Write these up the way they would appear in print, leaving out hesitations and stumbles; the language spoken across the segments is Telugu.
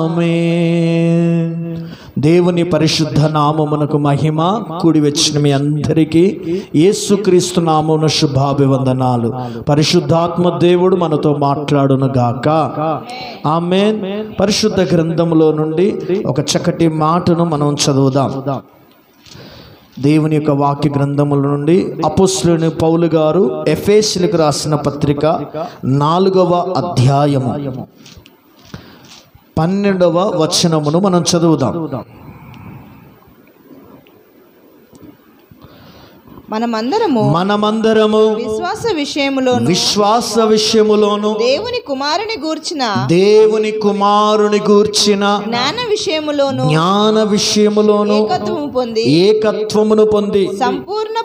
ఆమేన్. దేవుని పరిశుద్ధ నామమునకు మహిమ. కూడి వచ్చిన మీ అందరికీ యేసుక్రీస్తు నామమున శుభాభివందనాలు. పరిశుద్ధాత్మ దేవుడు మనతో మాట్లాడును గాక. ఆమేన్. పరిశుద్ధ గ్రంథములో నుండి ఒక చక్కటి మాటను మనం చదువుదాం. దేవుని యొక్క వాక్య గ్రంథముల నుండి అపోస్తలుడైన పౌలు గారు ఎఫెసీయులకు రాసిన పత్రిక 4వ అధ్యాయము 12వ వచనమును మనం చదువుదాం. మనమందరము విశ్వాస విషయములోను దేవుని కుమారుని గూర్చిన జ్ఞాన విషయములోను ఏకత్వమును పొంది సంపూర్ణ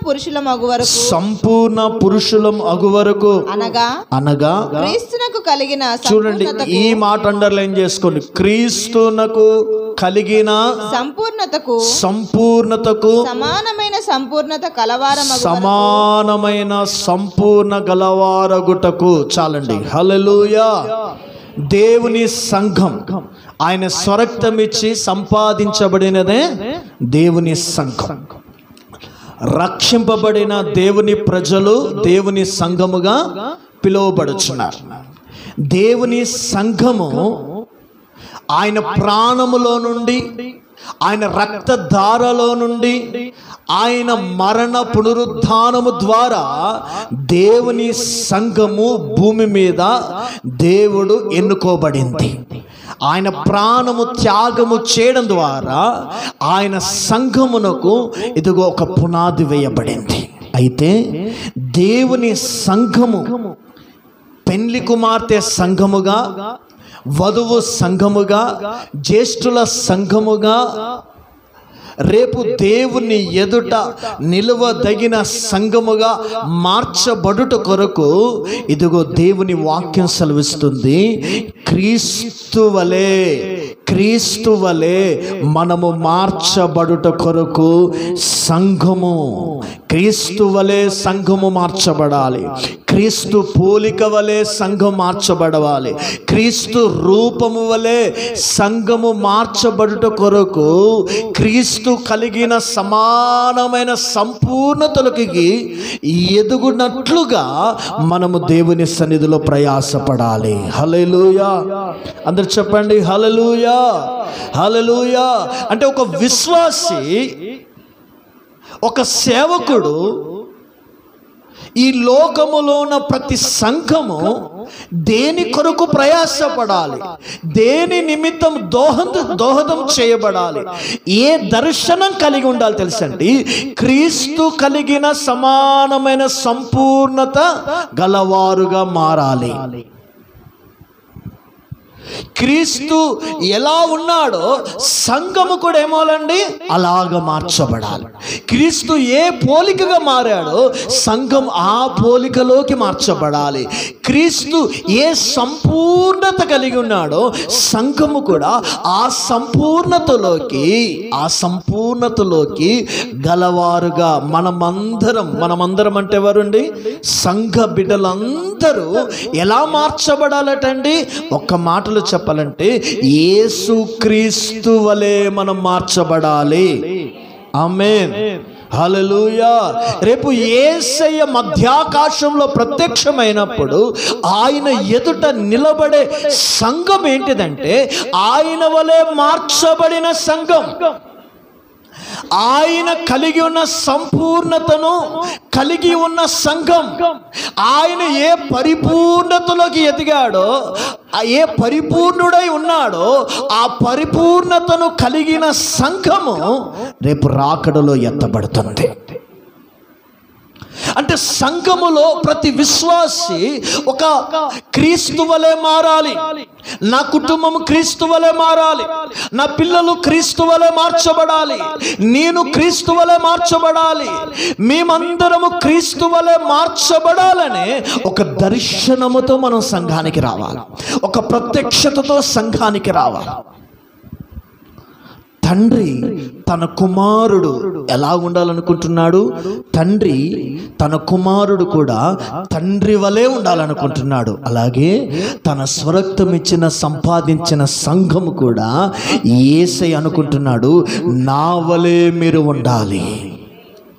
పురుషులం అగు వరకు అనగా క్రీస్తునకు కలిగిన, చూడండి ఈ మాట అండర్లైన్ చేసుకోండి, క్రీస్తునకు కలిగిన సంపూర్ణతకు సమానమైన సంపూర్ణ గలవారగుటకు. చాలండి. హల్లెలూయా. దేవుని సంఘం ఆయన స్వరక్తమిచ్చి సంపాదించబడినదే దేవుని సంఘం. రక్షింపబడిన దేవుని ప్రజలు దేవుని సంఘముగా పిలువబడుచున్నారు. దేవుని సంఘము ఆయన ప్రాణములో నుండి, ఆయన రక్తధారలో నుండి, ఆయన మరణ పునరుద్ధానము ద్వారా దేవుని సంఘము భూమి మీద దేవుడు ఎన్నుకోబడింది. ఆయన ప్రాణము త్యాగము చేయడం ద్వారా ఆయన సంఘమునకు ఇదిగో ఒక పునాది వేయబడింది. అయితే దేవుని సంఘము పెండ్లి కుమార్తె సంఘముగా, వధువు సంఘముగా, జ్యేష్ఠుల సంఘముగా, రేపు దేవుని ఎదుట నిలువదగిన సంఘముగా మార్చబడుట కొరకు ఇదిగో దేవుని వాక్యం సెలవిస్తుంది. క్రీస్తు వలె మనము మార్చబడుట కొరకు సంఘము, క్రీస్తు వలె సంఘము మార్చబడాలి. క్రీస్తు పోలిక వలె సంఘం మార్చబడవాలి. క్రీస్తు రూపము వలె సంఘము మార్చబడుట కొరకు క్రీస్తు కలిగిన సమానమైన సంపూర్ణతలకి ఎదుగునట్లుగా మనము దేవుని సన్నిధిలో ప్రయాసపడాలి. హల్లెలూయా. అందరు చెప్పండి హల్లెలూయా. హల్లెలూయా. అంటే ఒక విశ్వాసి, ఒక సేవకుడు ఈ లోకములో ఉన్న ప్రతి సంఘము దేని కొరకు ప్రయాసపడాలి, దేని నిమిత్తం దోహదం చేయబడాలి, ఏ దర్శనం కలిగి ఉండాలి తెలుసండి? క్రీస్తు కలిగిన సమానమైన సంపూర్ణత గలవారుగా మారాలి. క్రీస్తు ఎలా ఉన్నాడో సంఘము కూడా ఏమోలండి అలాగ మార్చబడాలి. క్రీస్తు ఏ పోలికగా మారాడో సంఘం ఆ పోలికలోకి మార్చబడాలి. క్రీస్తు ఏ సంపూర్ణత కలిగి ఉన్నాడో సంఘము కూడా ఆ సంపూర్ణతలోకి గలవారుగా మనమందరం అంటే ఎవరండి? సంఘ బిడ్డలందరూ ఎలా మార్చబడాలటండి? ఒక్క మాటలో చెప్పాలంటే యేసుక్రీస్తు వలె మనం మార్చబడాలి. ఆమేన్. హల్లెలూయా. రేపు యేసయ్య మధ్యాకాశంలో ప్రత్యక్షమైనప్పుడు ఆయన ఎదుట నిలబడే సంఘం ఏంటిదంటే ఆయన వలె మార్చబడిన సంఘం. ఆయన కలిగి ఉన్న సంపూర్ణతను కలిగి ఉన్న సంఘం. ఆయన ఏ పరిపూర్ణతలోకి ఎదిగాడో, ఏ పరిపూర్ణుడై ఉన్నాడో ఆ పరిపూర్ణతను కలిగిన సంఘము రేపు రాకడలో ఎత్తబడుతుంది. అంటే సంఘములో ప్రతి విశ్వాసి ఒక క్రీస్తు వలె మారాలి. నా కుటుంబం క్రీస్తు వలె మారాలి, నా పిల్లలు క్రీస్తు వలె మార్చబడాలి, నేను క్రీస్తు వలె మార్చబడాలి, మేమందరము క్రీస్తు వలె మార్చబడాలనే ఒక దర్శనముతో మనం సంఘానికి రావాలి. ఒక ప్రత్యక్షతతో సంఘానికి రావాలి. తండ్రి తన కుమారుడు ఎలా ఉండాలనుకుంటున్నాడు? తండ్రి తన కుమారుడు కూడా తండ్రి వలె ఉండాలనుకుంటున్నాడు. అలాగే తన స్వరక్తం ఇచ్చిన సంపాదించిన సంఘము కూడా యేసయ్య అనుకుంటున్నాడు, నా వలె మీరు ఉండాలి.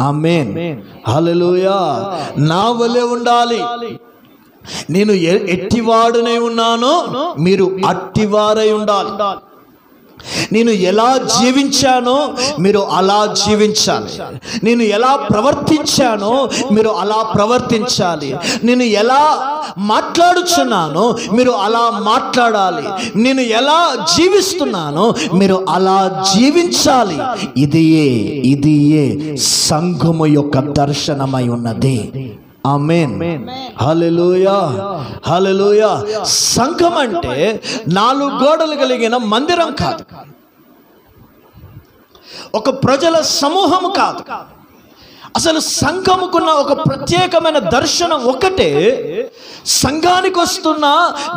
ఆమేన్, హల్లెలూయా. నా వలె ఉండాలి. నేను ఎట్టివాడునే ఉన్నానో మీరు అట్టివారై ఉండాలి. నేను ఎలా జీవించానో మీరు అలా జీవించాలి. నేను ఎలా ప్రవర్తించానో మీరు అలా ప్రవర్తించాలి. నేను ఎలా మాట్లాడుచున్నానో మీరు అలా మాట్లాడాలి. నేను ఎలా జీవిస్తున్నానో మీరు అలా జీవించాలి. ఇది సంఘము యొక్క దర్శనమై ఉన్నది. ఆమేన్, హల్లెలూయా, హల్లెలూయా. సంఘం అంటే 4 గోడలు కలిగిన మందిరం కాదు, ఒక ప్రజల సమూహం కాదు. అసలు సంఘముకున్న ఒక ప్రత్యేకమైన దర్శనం ఒకటే. సంఘానికి వస్తున్న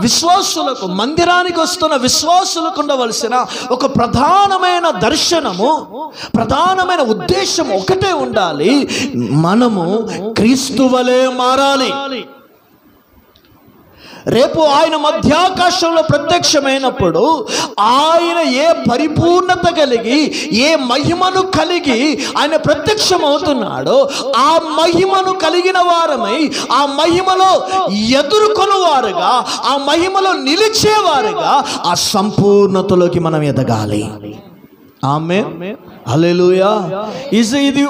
విశ్వాసులకు, మందిరానికి వస్తున్న విశ్వాసులకు ఉండవలసిన ఒక ప్రధానమైన దర్శనము, ప్రధానమైన ఉద్దేశం ఒకటే ఉండాలి. మనము క్రీస్తు వలె మారాలి. రేపు ఆయన మధ్యాకాశంలో ప్రత్యక్షమైనప్పుడు ఆయన ఏ పరిపూర్ణత కలిగి, ఏ మహిమను కలిగి ఆయన ప్రత్యక్షమవుతున్నాడో ఆ మహిమను కలిగిన వారమై, ఆ మహిమలో ఎదుర్కొనేవారుగా, ఆ మహిమలో నిలిచేవారుగా ఆ సంపూర్ణతలోకి మనం ఎదగాలి. ఆమేన్, హల్లెలూయా. ఇది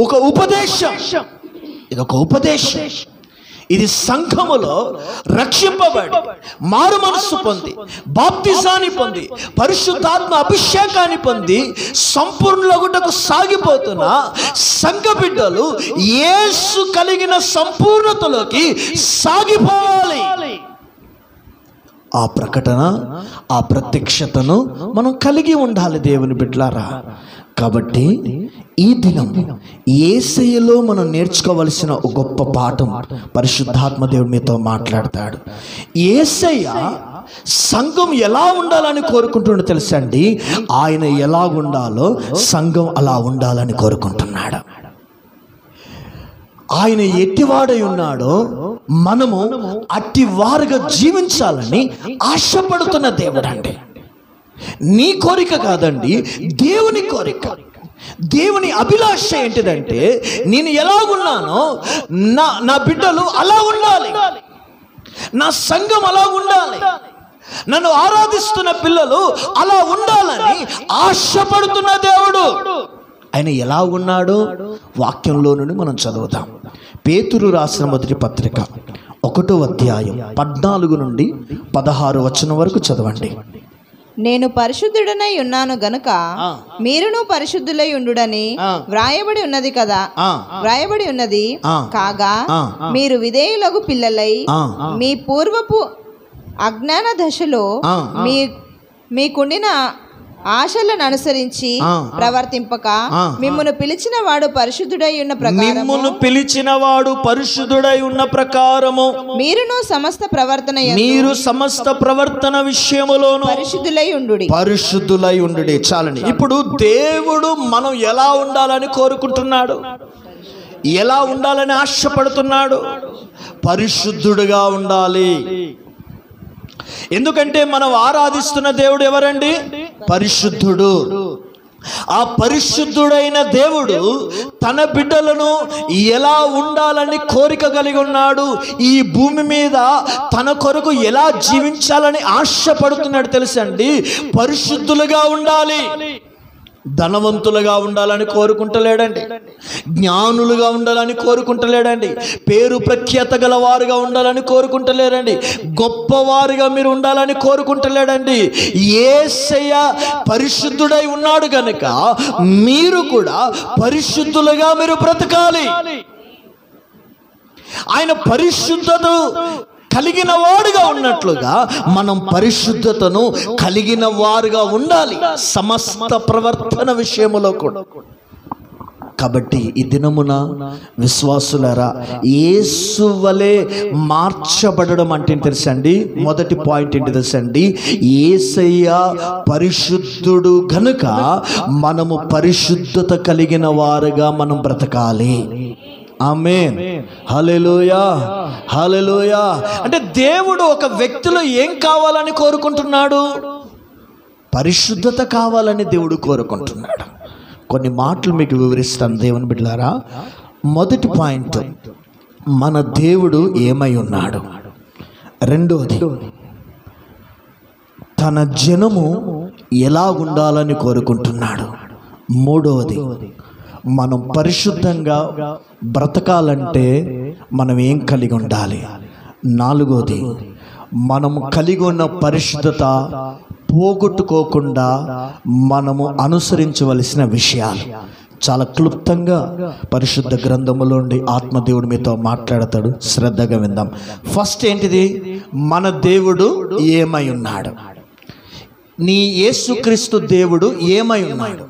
ఒక ఉపదేశం, ఇది ఒక ఉపదేశం. ఇది సంఘములో రక్షింపబడి, మారు మనస్సు పొంది, బాప్తిజాన్ని పొంది, పరిశుద్ధాత్మ అభిషేకాన్ని పొంది సంపూర్ణులగుటకు సాగిపోతున్న సంఘ బిడ్డలు యేసు కలిగిన సంపూర్ణతలోకి సాగిపోవాలి. ఆ ప్రకటన, ఆ ప్రత్యక్షతను మనం కలిగి ఉండాలి దేవుని బిడ్డలారా. కాబట్టి ఈ దినం యేసయ్యలో మనం నేర్చుకోవలసిన ఒక గొప్ప పాఠం పరిశుద్ధాత్మ దేవుడు మీతో మాట్లాడతాడు. యేసయ్య సంఘం ఎలా ఉండాలని కోరుకుంటుండో తెలుసండి. ఆయన ఎలా ఉండాలో సంఘం అలా ఉండాలని కోరుకుంటున్నాడు. ఆయన ఎట్టివాడై ఉన్నాడో మనము అట్టివారుగా జీవించాలని ఆశపడుతున్న దేవుడు అండి. నీ కోరిక కాదండి, దేవుని కోరిక. దేవుని అభిలాష ఏంటిదంటే, నేను ఎలాగున్నానో నా బిడ్డలు అలా ఉండాలి, నా సంఘం అలా ఉండాలి, నన్ను ఆరాధిస్తున్న పిల్లలు అలా ఉండాలని ఆశపడుతున్న దేవుడు. ఆయన ఎలా ఉన్నాడో వాక్యంలో నుండి మనం చదువుతాం. పేతురు రాసిన మొదటి పత్రిక 1వ అధ్యాయం 14 నుండి 16 వచనం వరకు చదవండి. నేను పరిశుద్ధుడనై ఉన్నాను గనుక మీరును పరిశుద్ధులై ఉండుడని వ్రాయబడి ఉన్నది కదా. వ్రాయబడి ఉన్నది కాగా మీరు విధేయులకు పిల్లలై మీ పూర్వపు అజ్ఞాన దశలో మీకుండిన ఆశలను అనుసరించి ప్రవర్తింపక మిమ్మును పిలిచిన వాడు పరిశుద్ధుడై ఉన్న ప్రకారము మీరును సమస్త ప్రవర్తన విషయములోను పరిశుద్ధులై ఉండుడి. చాలండి. ఇప్పుడు దేవుడు మనం ఎలా ఉండాలని కోరుకుంటున్నాడు, ఎలా ఉండాలని ఆశపడుతున్నాడు? పరిశుద్ధుడుగా ఉండాలి. ఎందుకంటే మనం ఆరాధిస్తున్న దేవుడు ఎవరండి? పరిశుద్ధుడు. ఆ పరిశుద్ధుడైన దేవుడు తన బిడ్డలను ఎలా ఉండాలని కోరిక కలిగి ఉన్నాడు, ఈ భూమి మీద తన కొరకు ఎలా జీవించాలని ఆశపడుతున్నాడు తెలుసండి. పరిశుద్ధులుగా ఉండాలి. ధనవంతులుగా ఉండాలని కోరుకుంటలేడండి, జ్ఞానులుగా ఉండాలని కోరుకుంటలేడండి, పేరు ప్రఖ్యాత గల వారుగా ఉండాలని కోరుకుంటలేడండి, గొప్పవారుగా మీరు ఉండాలని కోరుకుంటలేడండి. యేసయ్య పరిశుద్ధుడై ఉన్నాడు కనుక మీరు కూడా పరిశుద్ధులుగా మీరు బ్రతకాలి. ఆయన పరిశుద్ధత కలిగిన వాడుగా ఉన్నట్లుగా మనం పరిశుద్ధతను కలిగిన వారుగా ఉండాలి సమస్త ప్రవర్తన విషయములో కూడా. కాబట్టి ఈ దినమున విశ్వాసులారా, యేసు వలె మార్చబడడం అంటే తెలుసండి. మొదటి పాయింట్ ఏంటి తెలుసండి? యేసయ్య పరిశుద్ధుడు గనుక మనము పరిశుద్ధత కలిగిన వారుగా మనం బ్రతకాలి. ఆమేన్, హల్లెలూయా, హల్లెలూయా. అంటే దేవుడు ఒక వ్యక్తిలో ఏం కావాలని కోరుకుంటున్నాడు? పరిశుద్ధత కావాలని దేవుడు కోరుకుంటున్నాడు. కొన్ని మాటలు మీకు వివరిస్తాను దేవుని బిడ్డలారా. మొదటి పాయింట్, మన దేవుడు ఏమై ఉన్నాడు. రెండోది, తన జనము ఎలా ఉండాలని కోరుకుంటున్నాడు. మూడవది, మనం పరిశుద్ధంగా బ్రతకాలంటే మనం ఏం కలిగి ఉండాలి. నాలుగోది, మనము కలిగి ఉన్న పరిశుద్ధత పోగొట్టుకోకుండా మనము అనుసరించవలసిన విషయాలు. చాలా క్లుప్తంగా పరిశుద్ధ గ్రంథములోండి ఆత్మదేవుడు మీతో మాట్లాడతాడు. శ్రద్ధగా విందాం. ఫస్ట్ ఏంటిది? మన దేవుడు ఏమై ఉన్నాడు. నీ యేసుక్రీస్తు దేవుడు ఏమై ఉన్నాడు?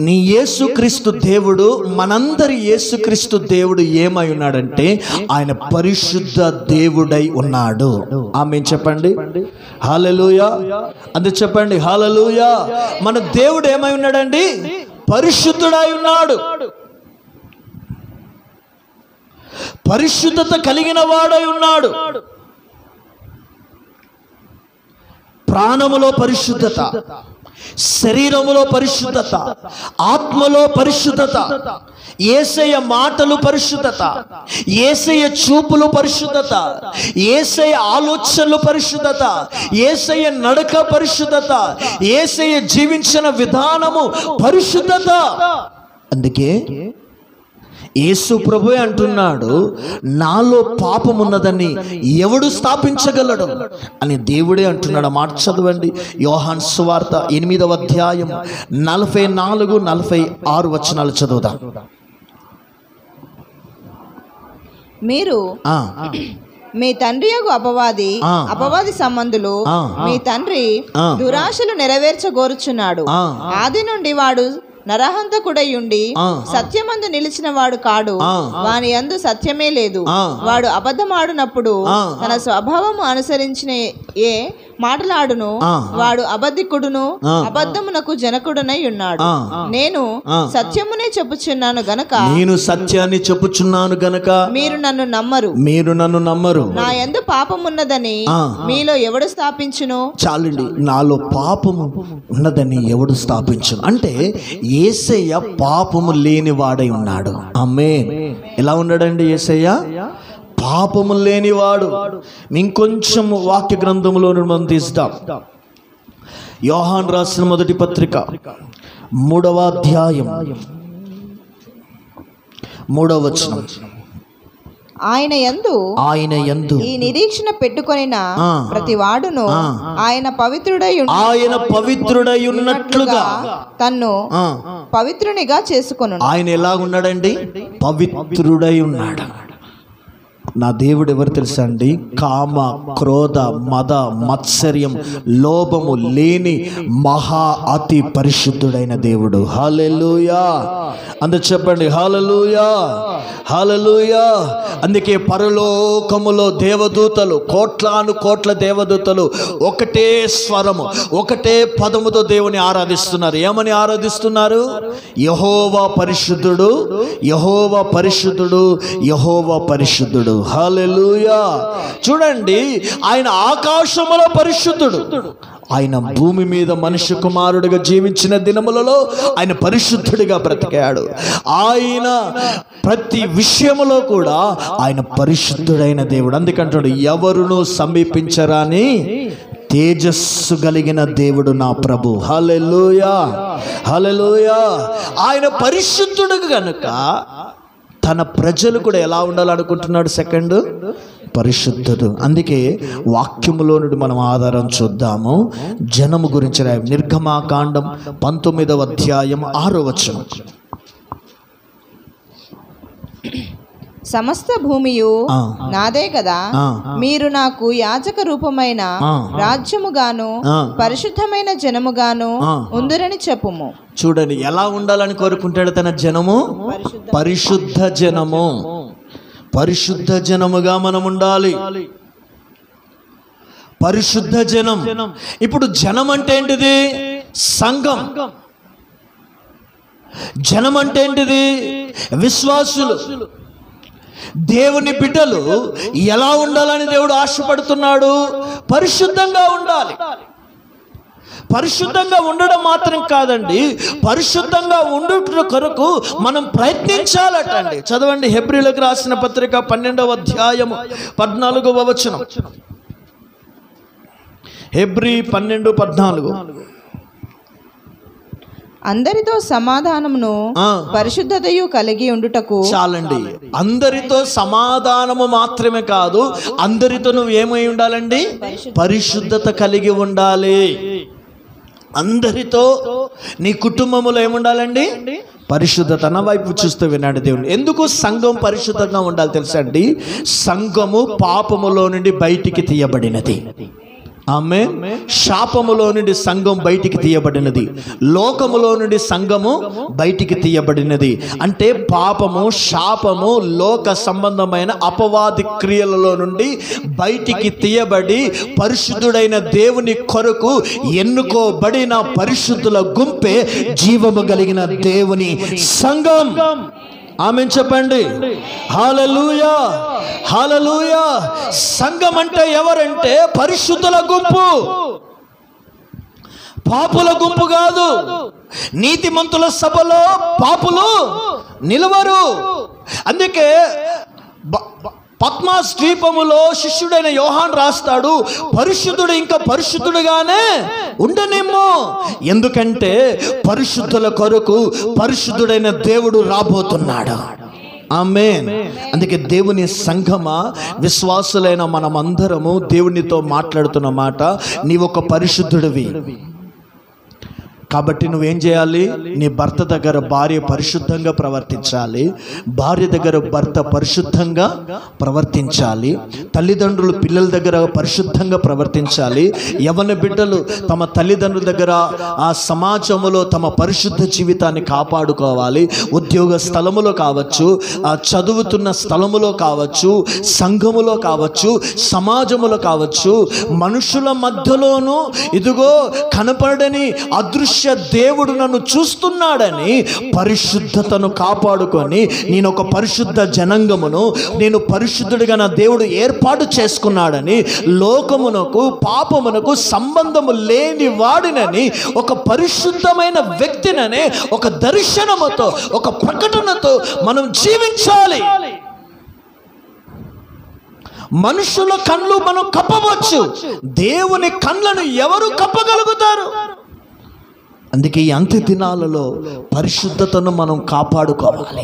నీ యేసుక్రీస్తు దేవుడు, మనందరి యేసుక్రీస్తు దేవుడు ఏమై ఉన్నాడంటే ఆయన పరిశుద్ధ దేవుడై ఉన్నాడు. ఆమేన్ చెప్పండి, హల్లెలూయా. అందుకు చెప్పండి హల్లెలూయా. మన దేవుడు ఏమై ఉన్నాడండి? పరిశుద్ధుడై ఉన్నాడు. పరిశుద్ధత కలిగిన వాడై ఉన్నాడు. ప్రాణములో పరిశుద్ధత, శరీరములో పరిశుద్ధత, ఆత్మలో పరిశుద్ధత, యేసయ్య మాటలు పరిశుద్ధత, యేసయ్య చూపులు పరిశుద్ధత, యేసయ్య ఆలోచనలు పరిశుద్ధత, యేసయ్య నడక పరిశుద్ధత, యేసయ్య జీవించిన విధానము పరిశుద్ధత. అందుకే యేసు ప్రభువే అంటున్నాడు, నాలో పాపం ఉన్నదని ఎవడు స్థాపించగలడు అని దేవుడే అంటున్నాడు. మాట చదవండి. యోహాను సువార్త 8వ అధ్యాయం 44-46 వచనాలు చదువుదాం. మీరు మీ తండ్రి యొక్క అపవాది సంబంధులు, మీ తండ్రి దురాశలు నెరవేర్చగోరుచున్నాడు. ఆది నుండి వాడు నరహంతకుడై ఉండి సత్యమందు నిలిచిన వాడు కాడు, వాని యందు సత్యమే లేదు. వాడు అబద్ధమాడునప్పుడు తన స్వభావము అనుసరించిన ఏ మాటలాడును వాడు అబద్ధికుడును అబద్ధమునకు జనకుడునై ఉన్నాడు. నేను సత్యమునే చెప్పుచున్నాను గనక, నేను సత్యాన్ని చెప్పుచున్నాను గనక మీరు నన్ను నమ్మరు. నా యందు పాపమున్నదని మీలో ఎవడు స్థాపించును? చాలండి, నాలో పాపము ఉన్నదని ఎవడు స్థాపించును అంటే యేసయ్య పాపము లేని వాడై ఉన్నాడు. ఆమేన్. ఎలా ఉన్నాడండి యేసయ్య? పాపము లేనివాడు. ఇంకొంచెం వాక్య గ్రంథంలో మనం తీస్తాం. యోహాను రాసిన మొదటి పత్రిక 3వ అధ్యాయం 3వ వచనం. ఆయన యందు ఈ నిరీక్షణ పెట్టుకొనిన ప్రతి వాడును ఆయన పవిత్రుడై ఉన్నట్లుగా తన్ను పవిత్రునిగా చేసుకొను. ఆయన ఎలా ఉన్నాడండి? పవిత్రుడై ఉన్నాడు. నా దేవుడు ఎవరు తెలుసా అండి? కామ, క్రోధ, మద, మత్సర్యం, లోభము లేని మహా అతి పరిశుద్ధుడైన దేవుడు. హల్లెలూయా. అందరూ చెప్పండి హల్లెలూయా, హల్లెలూయా. అందుకే పరలోకములో దేవదూతలు, కోట్ల దేవదూతలు ఒకటే స్వరము, ఒకటే పదముతో దేవుని ఆరాధిస్తున్నారు. ఏమని ఆరాధిస్తున్నారు? యెహోవా పరిశుద్ధుడు, యెహోవా పరిశుద్ధుడు, యెహోవా పరిశుద్ధుడు. హల్లెలూయా. చూడండి, ఆయన ఆకాశములో పరిశుద్ధుడు. ఆయన భూమి మీద మనుష్య కుమారుడిగా జీవించిన దినములలో ఆయన పరిశుద్ధుడిగా బ్రతికాడు. ఆయన ప్రతి విషయములో కూడా ఆయన పరిశుద్ధుడైన దేవుడు. అందుకంటాడు, ఎవరును సమీపించరాని తేజస్సు కలిగిన దేవుడు నా ప్రభు. హల్లెలూయా, హల్లెలూయా. ఆయన పరిశుద్ధుడు గనుక తన ప్రజలు కూడా ఎలా ఉండాలనుకుంటున్నాడు? సెకండ్, పరిశుద్ధుడు. అందుకే వాక్యములో నుండి మనం ఆధారం చూద్దాము. జనము గురించి నిర్గమాకాండం 19వ అధ్యాయం 6వ వచనం. సమస్త భూమియు నాదే కదా, మీరు నాకు యాజక రూపమైన రాజ్యముగాను పరిశుద్ధమైన జనముగాను ఉందురని చెప్పుము. చూడండి ఎలా ఉండాలని కోరుకుంటాడు తన జనము, పరిశుద్ధ జనము. పరిశుద్ధ జనముగా మనం ఉండాలి. పరిశుద్ధ జనం. ఇప్పుడు జనం అంటే ఏంటిది? సంఘం. జనం అంటే ఏంటిది? విశ్వాసులు. దేవుని బిడ్డలు ఎలా ఉండాలని దేవుడు ఆశపడుతున్నాడు? పరిశుద్ధంగా ఉండాలి. పరిశుద్ధంగా ఉండడం మాత్రం కాదండి, పరిశుద్ధంగా ఉండుట కొరకు మనం ప్రయత్నించాలటండి. చదవండి హెబ్రీలకు రాసిన పత్రిక 12వ అధ్యాయము 14వ వచనం. హెబ్రీ 12:14. అందరితో సమాధానమును పరిశుద్ధతయు కలిగి ఉండుటకు. చాలండి. అందరితో సమాధానము మాత్రమే కాదు, అందరితో నువ్వు ఏమై ఉండాలండి? పరిశుద్ధత కలిగి ఉండాలి. అందరితో నీ కుటుంబంలో ఏముండాలండి? పరిశుద్ధత. నా వైపు చూస్తూ విన్నాడు దేవుడు. ఎందుకు సంఘం పరిశుద్ధంగా ఉండాలి తెలుసా అండి? సంఘము పాపములో నుండి బయటికి తీయబడినది. ఆమేన్. శాపములో నుండి సంఘం బయటికి తీయబడినది. లోకములో నుండి సంఘము బయటికి తీయబడినది. అంటే పాపము, శాపము, లోక సంబంధమైన అపవాది క్రియలలో నుండి బయటికి తీయబడి పరిశుద్ధుడైన దేవుని కొరకు ఎన్నుకోబడిన పరిశుద్ధుల గుంపే జీవము కలిగిన దేవుని సంఘం. ఆమేన్ చెప్పండి. హల్లెలూయా, హల్లెలూయా. సంఘం అంటే ఎవరంటే పరిశుద్ధుల గుంపు, పాపుల గుంపు కాదు. నీతిమంతుల సభలో పాపులు నిలవరు. అందుకే పద్మాస్ ద్వీపములో శిష్యుడైన యోహాన్ రాస్తాడు, పరిశుద్ధుడు ఇంకా పరిశుద్ధుడుగానే ఉండనేమో. ఎందుకంటే పరిశుద్ధుల కొరకు పరిశుద్ధుడైన దేవుడు రాబోతున్నాడు. ఆమేన్. అందుకే దేవుని సంఘమా, విశ్వాసులైన మనమందరము దేవునితో మాట్లాడుతున్న మాట, నీవు ఒక పరిశుద్ధుడివి. కాబట్టి నువ్వేం చేయాలి? నీ భర్త దగ్గర భార్య పరిశుద్ధంగా ప్రవర్తించాలి, భార్య దగ్గర భర్త పరిశుద్ధంగా ప్రవర్తించాలి, తల్లిదండ్రులు పిల్లల దగ్గర పరిశుద్ధంగా ప్రవర్తించాలి, యవ్వన బిడ్డలు తమ తల్లిదండ్రుల దగ్గర ఆ సమాజంలో తమ పరిశుద్ధ జీవితాన్ని కాపాడుకోవాలి. ఉద్యోగ స్థలములో కావచ్చు, ఆ చదువుతున్న స్థలములో కావచ్చు, సంఘములో కావచ్చు, సమాజములో కావచ్చు, మనుషుల మధ్యలోనూ ఇదిగో కనపడని అదృశ్య దేవుడు నన్ను చూస్తున్నాడని పరిశుద్ధతను కాపాడుకొని, నేను ఒక పరిశుద్ధ జనాంగమును, నేను పరిశుద్ధుడిగా నా దేవుడు ఏర్పాటు చేసుకున్నాడని, లోకమునకు పాపమునకు సంబంధము లేని వాడినని, ఒక పరిశుద్ధమైన వ్యక్తినని ఒక దర్శనముతో, ఒక ప్రకటనతో మనం జీవించాలి. మనుషుల కళ్ళు మనం కప్పవచ్చు, దేవుని కళ్ళను ఎవరు కప్పగలుగుతారు? అందుకే ఈ అంత్య దినాలలో పరిశుద్ధతను మనం కాపాడుకోవాలి.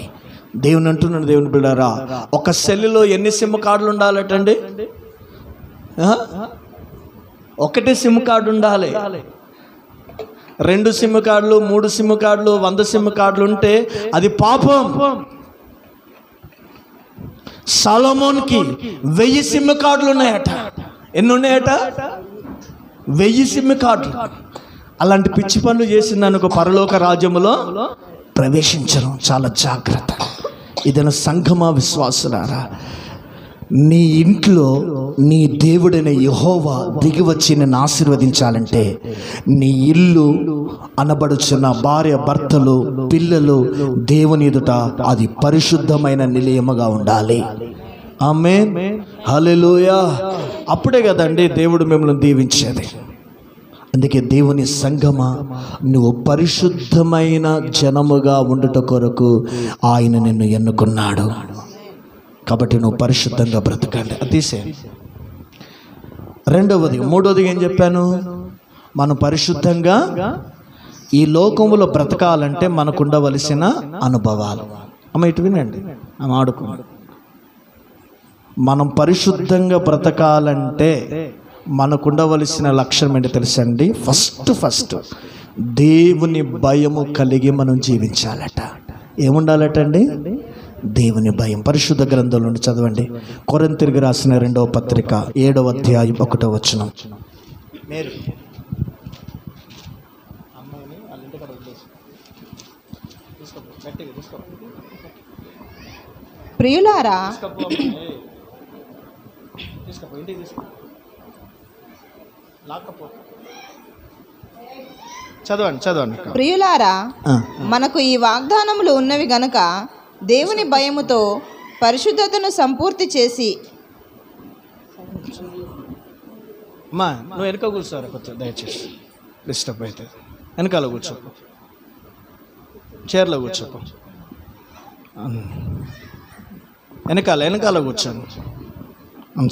దేవుని అంటున్నాడు, దేవుని బిడ్డారా, ఒక సెల్లులో ఎన్ని సిమ్ కార్డులు ఉండాలటండి? ఒకటే సిమ్ కార్డు ఉండాలి. 2 సిమ్ కార్డులు, 3 సిమ్ కార్డులు, 100 సిమ్ కార్డులు ఉంటే అది పాపం. సొలొమోన్కి 1000 సిమ్ కార్డులు ఉన్నాయట. ఎన్ని ఉన్నాయట? 1000 సిమ్ కార్డులు. అలాంటి పిచ్చి పనులు చేసిందనుకో పరలోక రాజ్యములో ప్రవేశించడం. చాలా జాగ్రత్త. ఇదైనా సంఘమా, విశ్వాసులారా, నీ ఇంట్లో నీ దేవుడైన యెహోవా దిగి వచ్చి నిన్ను ఆశీర్వదించాలంటే నీ ఇల్లు అనబడుచున్న భార్య, భర్తలు, పిల్లలు దేవుని ఎదుట అది పరిశుద్ధమైన నిలయముగా ఉండాలి. ఆమేన్, హల్లెలూయా. అప్పుడే కదండి దేవుడు మిమ్మల్ని దీవించేది. అందుకే దేవుని సంఘమా, నువ్వు పరిశుద్ధమైన జనముగా ఉండుట కొరకు ఆయన నిన్ను ఎన్నుకున్నాడు. కాబట్టి నువ్వు పరిశుద్ధంగా బ్రతకండి. అతిశయం. మూడవది ఏం చెప్పాను? మనం పరిశుద్ధంగా ఈ లోకములో బ్రతకాలంటే మనకు ఉండవలసిన అనుభవాలు. అమ్మ ఇటు వినండి, ఆమె ఆడుకోండి. మనం పరిశుద్ధంగా బ్రతకాలంటే మనకు ఉండవలసిన లక్ష్యం ఏంటి తెలుసండి? ఫస్ట్ దేవుని భయము కలిగి మనం జీవించాలట. ఏముండాలట అండి? దేవుని భయం. పరిశుద్ధ గ్రంథంలో నుండి చదవండి. కొరింథీయులకు రాసిన 2వ పత్రిక 7వ అధ్యాయం 1వ వచనం. ప్రియులారా, చదవండి. ప్రియులారా, మనకు ఈ వాగ్దానములు ఉన్నవి గనుక దేవుని భయముతో పరిశుద్ధతను సంపూర్తి చేసి. అమ్మా, నువ్వు వెనక కూర్చోరా కొంచెం, దయచేసి డిస్టర్బ్ అయితే. వెనకాల కూర్చోకు, చైర్లో కూర్చోకు, వెనకాల కూర్చోను.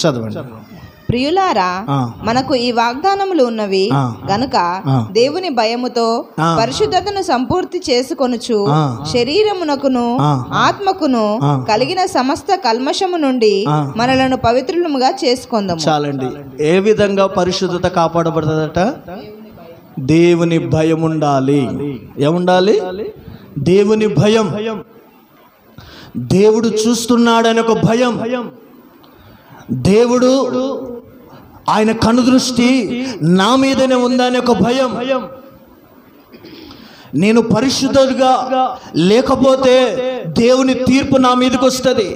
చదవండి. ప్రియులారా, మనకు ఈ వాగ్దానములు ఉన్నవి గనుక దేవుని భయముతో పరిశుద్ధతను సంపూర్తి చేసుకొనుచు శరీరమునకును ఆత్మకును కలిగిన సమస్త కల్మషము నుండి మనలను పవిత్రులముగా చేసుకొందాము. చాలండి. ఏ విధంగా పరిశుద్ధత కాపాడబడుతుందట? దేవుని భయం ఉండాలి. ఏముండాలి? దేవుని భయం. దేవుడు చూస్తున్నాడని ఒక భయం. దేవుడు ఆయన కనుదృష్టి నా మీదనే ఉందని ఒక భయం. నేను పరిశుద్ధుడిగా లేకపోతే దేవుని తీర్పు నా మీదకి వస్తుంది,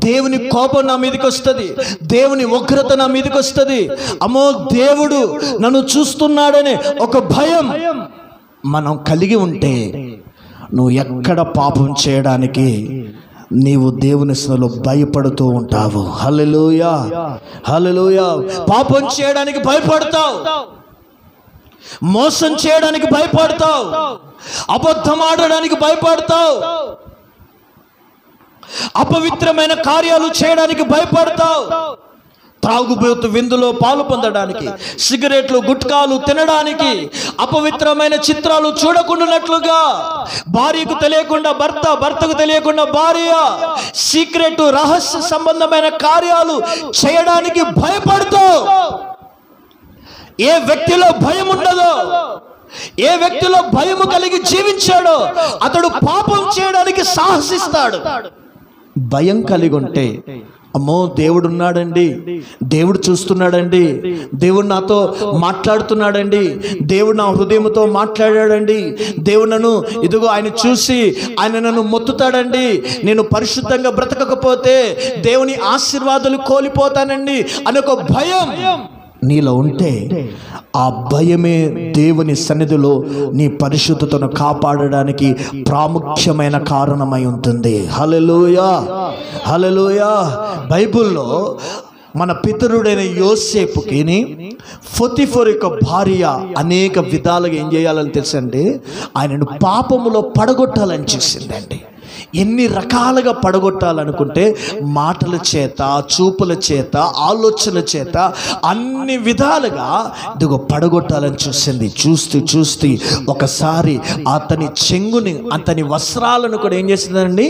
దేవుని కోపం నా మీదకి వస్తుంది, దేవుని ఉగ్రత నా మీదకి వస్తుంది. అమ్మో, దేవుడు నన్ను చూస్తున్నాడనే ఒక భయం మనం కలిగి ఉంటే నువ్వు ఎక్కడ పాపం చేయడానికి నీవు దేవుని సన్నిధిలో భయపడుతూ ఉంటావు. హల్లెలూయా, హల్లెలూయా. పాపం చేయడానికి భయపడతావు, మోసం చేయడానికి భయపడతావు, అబద్ధం ఆడడానికి భయపడతావు, అపవిత్రమైన కార్యాలు చేయడానికి భయపడతావు, త్రాగుబోతు విందులో పాలు పొందడానికి, సిగరెట్లు గుట్కాలు తినడానికి, అపవిత్రమైన చిత్రాలు చూడకుండానట్లుగా, భార్యకు తెలియకుండా భర్త, భర్తకు తెలియకుండా భార్య, సీక్రెట్ రహస్య సంబంధమైన కార్యాలు చేయడానికి భయపడతావు. ఏ వ్యక్తిలో భయం ఉండదో, ఏ వ్యక్తిలో భయము కలిగి జీవించాడో అతడు పాపం చేయడానికి సాహసిస్తాడు. భయం కలిగి ఉంటే, అమ్మో దేవుడు ఉన్నాడండి, దేవుడు చూస్తున్నాడండి, దేవుడు నాతో మాట్లాడుతున్నాడండి, దేవుడు నా హృదయంతో మాట్లాడాడండి, దేవుడు నన్ను ఇదిగో ఆయన చూసి ఆయన నన్ను మొత్తుతాడండి, నేను పరిశుద్ధంగా బ్రతకకపోతే దేవుని ఆశీర్వాదాలు కోల్పోతానండి అని ఒక భయం నీలో ఉంటే, ఆ భయమే దేవుని సన్నిధిలో నీ పరిశుద్ధతను కాపాడడానికి ప్రాముఖ్యమైన కారణమై ఉంటుంది. హల్లెలూయా, హల్లెలూయా. బైబిల్లో మన పితరుడైన యోసేపుకి పొతిఫర్ యొక్క భార్య అనేక విధాలుగా ఏం చేయాలని తెలుసండి, ఆయనను పాపములో పడగొట్టాలని చూసిందండి. ఎన్ని రకాలుగా పడగొట్టాలనుకుంటే, మాటల చేత, చూపుల చేత, ఆలోచనల చేత, అన్ని విధాలుగా ఇదిగో పడగొట్టాలని చూసింది. చూస్తూ ఒకసారి అతని చెంగుని, అతని వస్త్రాలను కూడా ఏం చేసిందండి,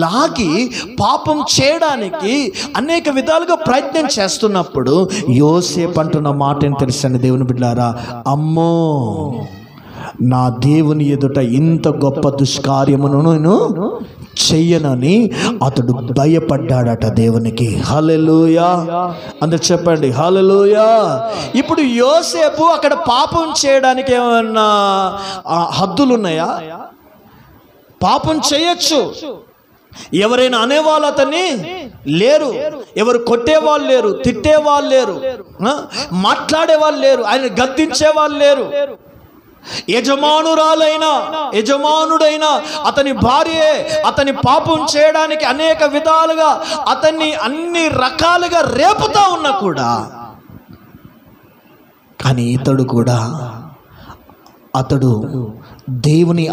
లాగి పాపం చేయడానికి అనేక విధాలుగా ప్రయత్నం చేస్తున్నప్పుడు యోసేపు అంటున్న మాట ఏం తెలుసండి దేవుని బిడ్డలారా, అమ్మో నా దేవుని ఎదుట ఇంత గొప్ప దుష్కార్యమును నేను చెయ్యనని అతడు భయపడ్డాడట దేవునికి. హల్లెలూయా, అందరు చెప్పండి హల్లెలూయా. ఇప్పుడు యోసేపు అక్కడ పాపం చేయడానికి ఏమన్నా హద్దులు ఉన్నాయా? పాపం చేయొచ్చు. ఎవరైనా అనేవాళ్ళు అతన్ని లేరు, ఎవరు కొట్టేవాళ్ళు లేరు, తిట్టేవాళ్ళు లేరు, మాట్లాడేవాళ్ళు లేరు, ఆయన గద్దించేవాళ్ళు లేరు. యజమానుడైన అతని భార్యే అతని పాపం చేయడానికి అనేక విధాలుగా అతన్ని అన్ని రకాలుగా రేపుతా ఉన్నా కూడా, కానీ అతడు దేవుని